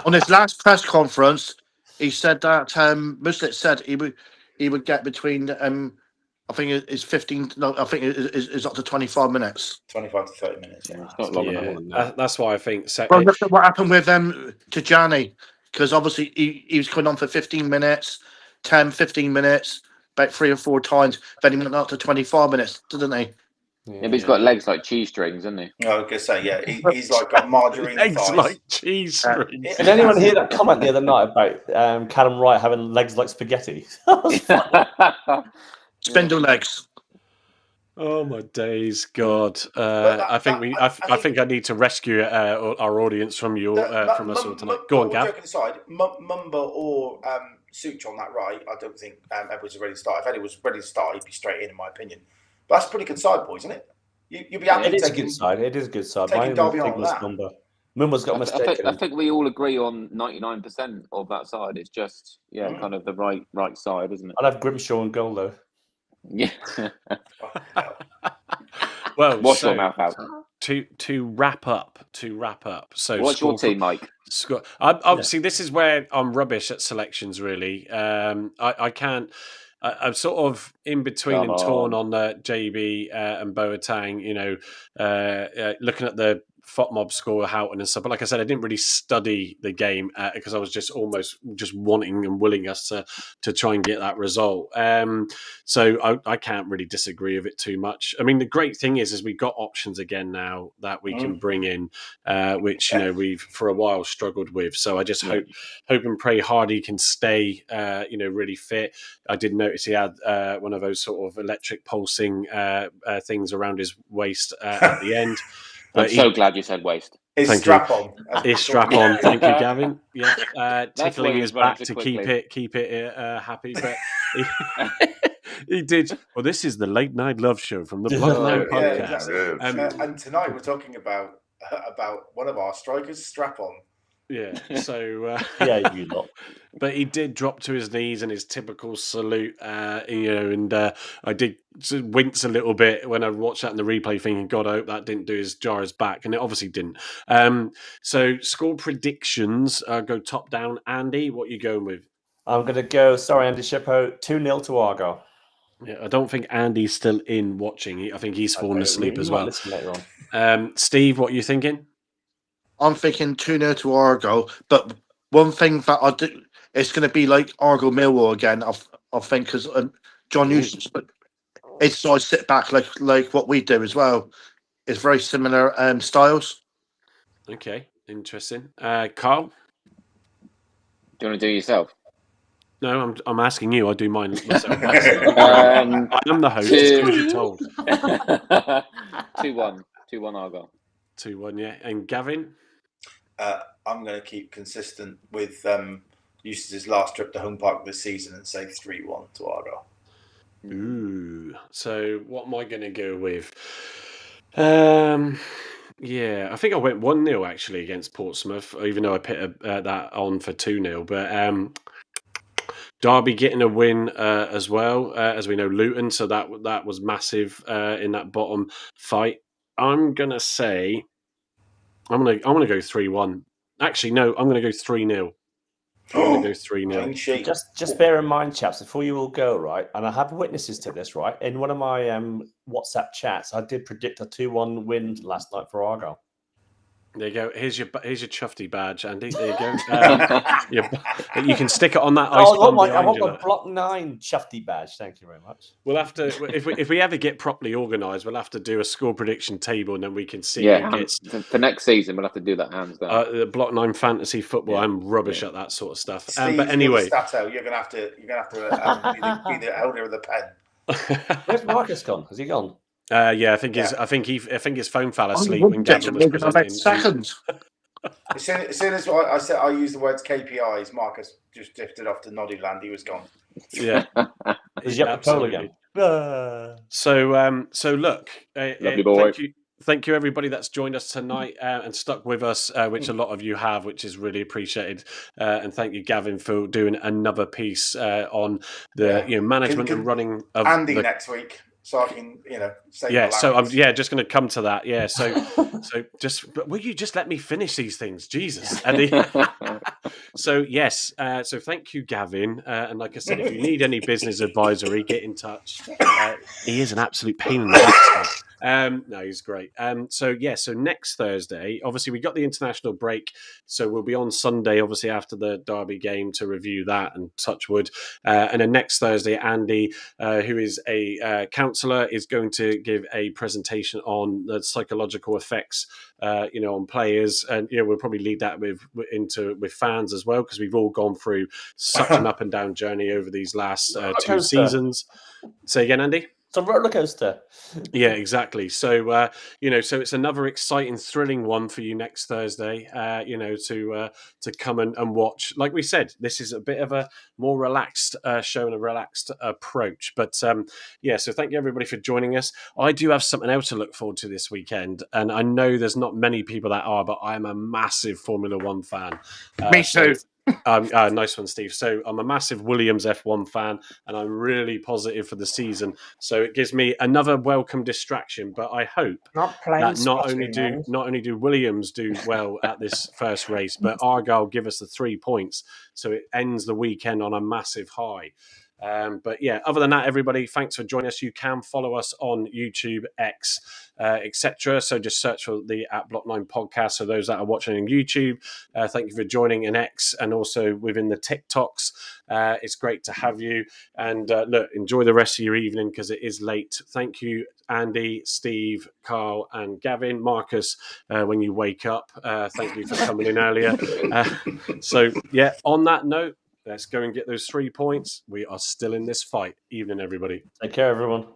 On his last press conference, he said that Muslic said he would get between I think it's 15. No, I think it's up to 25 minutes. 25 to 30 minutes. Yeah, It's not long Yeah, enough. that's why I think. Well, look at what happened with Tijani, because obviously he was coming on for 15 minutes, 10, 15 minutes, about 3 or 4 times. Then he went up to 25 minutes, didn't he? Yeah, but he's got legs like cheese strings, hasn't he? No, I was gonna say, yeah, he's like got margarine Legs thighs. like cheese strings. Did anyone hear that comment the other night about Callum Wright having legs like spaghetti? Spindle legs. Oh my days, God! I think I need to rescue our audience from you, from us all tonight. Go on, Gav. Joking aside, Mumba or Such on that right, I don't think Edwards is ready to start. If Eddie was ready to start, he'd be straight in my opinion. But that's a pretty good side, boys, isn't it? You'd be happy It is taking, a good side. It is a good side. taking Derby on that. Mumba's got mistaken. I think we all agree on 99% of that side. It's just kind of the right side, isn't it? I'd have Grimshaw and goal though. Yeah. Well, wash your mouth out. To wrap up. So, what's your team, Mike? See, this is where I'm rubbish at selections. Really, I can't. I'm sort of in between and torn on JB and Boateng. Looking at the FOTMob score, Houghton and stuff. But like I said, I didn't really study the game because I was just almost just wanting and willing us to try and get that result. So I can't really disagree with it too much. I mean, the great thing is we've got options again now that we can bring in, which we've for a while struggled with. So I just hope and pray Hardy can stay, really fit. I did notice he had one of those sort of electric pulsing things around his waist at the end. I'm so glad you said waist. His strap on. His strap on. Thank you, Gavin. Yeah, tickling his back to keep it happy. But he did. Well, this is the Late Night Love Show from the Blood Nine Podcast. Yeah, exactly. And tonight we're talking about one of our strikers' strap on. Yeah. So you lot. But he did drop to his knees in his typical salute, and I did wince a little bit when I watched that in the replay, thinking, God, I hope that didn't jar his back, and it obviously didn't. So score predictions, go top down. Andy, what are you going with? I'm going to go, sorry, Andy Shippo, 2-0 to Argyle. Yeah, I don't think Andy's still in watching. I think he's fallen asleep as well. Listen later on. Steve, what are you thinking? I'm thinking 2-0 to Argyle, but one thing that I do, it's going to be like Argyle Millwall again. I think because John Eustace, it's sort of sit back like what we do as well. It's very similar styles. Okay, interesting. Carl, do you want to do it yourself? No, I'm asking you. I do mine myself. I am the host. Just do as you're told. 2-1 Argyle. 2-1, yeah. And Gavin? I'm going to keep consistent with Eustace's last trip to home park this season and say 3-1 to Argyle. Ooh. So what am I going to go with? Yeah, I think I went 1-0 actually against Portsmouth, even though I put that on for 2-0. But Derby getting a win as well, as we know, Luton. So that was massive in that bottom fight. I'm gonna say I'm gonna go 3-1. Actually, no, I'm gonna go 3-0. I'm gonna go 3-0. Just bear in mind, chaps, before you all go, right, and I have witnesses to this, right? In one of my WhatsApp chats, I did predict a 2-1 win last night for Argyle. There you go. Here's your Chuffy badge, Andy. There you go. You can stick it on that ice bomb behind you. I want my Block 9 Chuffy badge. Thank you very much. We'll have to, if we ever get properly organised, we'll have to do a score prediction table, and then we can see who gets. For next season, we'll have to do that hands down. The Block 9 fantasy football. I'm rubbish at that sort of stuff. Steve, but anyway, Stato, you're gonna have to be the elder of the pen. Where's Marcus gone? Has he gone? Yeah, I think his phone fell asleep when Gavin was presenting. Seconds. As soon as I said I used the words KPIs, Marcus just drifted off to Noddy Land. He was gone. Yeah, is he up the pole again? So look, lovely boy. Thank you everybody that's joined us tonight and stuck with us, which a lot of you have, which is really appreciated. And thank you, Gavin, for doing another piece on the management and running of Andy next week. So I can, say so I'm just going to come to that. Yeah, so will you just let me finish these things, Jesus? Andy. So yes, so thank you, Gavin. And like I said, if you need any business advisory, get in touch. He is an absolute pain in the backside. No, he's great. So next Thursday, obviously we got the international break, so we'll be on Sunday, obviously after the Derby game, to review that and touch wood. And then next Thursday, Andy, who is a counsellor, is going to give a presentation on the psychological effects, on players, and we'll probably lead that with fans as well, because we've all gone through such an up and down journey over these last 2 seasons. Say again, Andy. It's a roller coaster. Yeah, exactly. So, so it's another exciting, thrilling one for you next Thursday. To come and watch. Like we said, this is a bit of a more relaxed show and a relaxed approach. But so thank you everybody for joining us. I do have something else to look forward to this weekend, and I know there's not many people that are, but I'm a massive Formula One fan. Me too. Nice one, Steve. So I'm a massive Williams F1 fan, and I'm really positive for the season. So it gives me another welcome distraction. But I hope that not only do Williams do well at this first race, but Argyle give us the 3 points, so it ends the weekend on a massive high. But yeah, other than that, everybody, thanks for joining us. You can follow us on YouTube, X, etc. So just search for the @Block9 podcast. So those that are watching on YouTube, thank you for joining in X and also within the TikToks. It's great to have you. And look, enjoy the rest of your evening because it is late. Thank you, Andy, Steve, Carl, and Gavin. Marcus, when you wake up, thank you for coming in earlier. On that note, let's go and get those 3 points. We are still in this fight. Evening, everybody. Take care, everyone.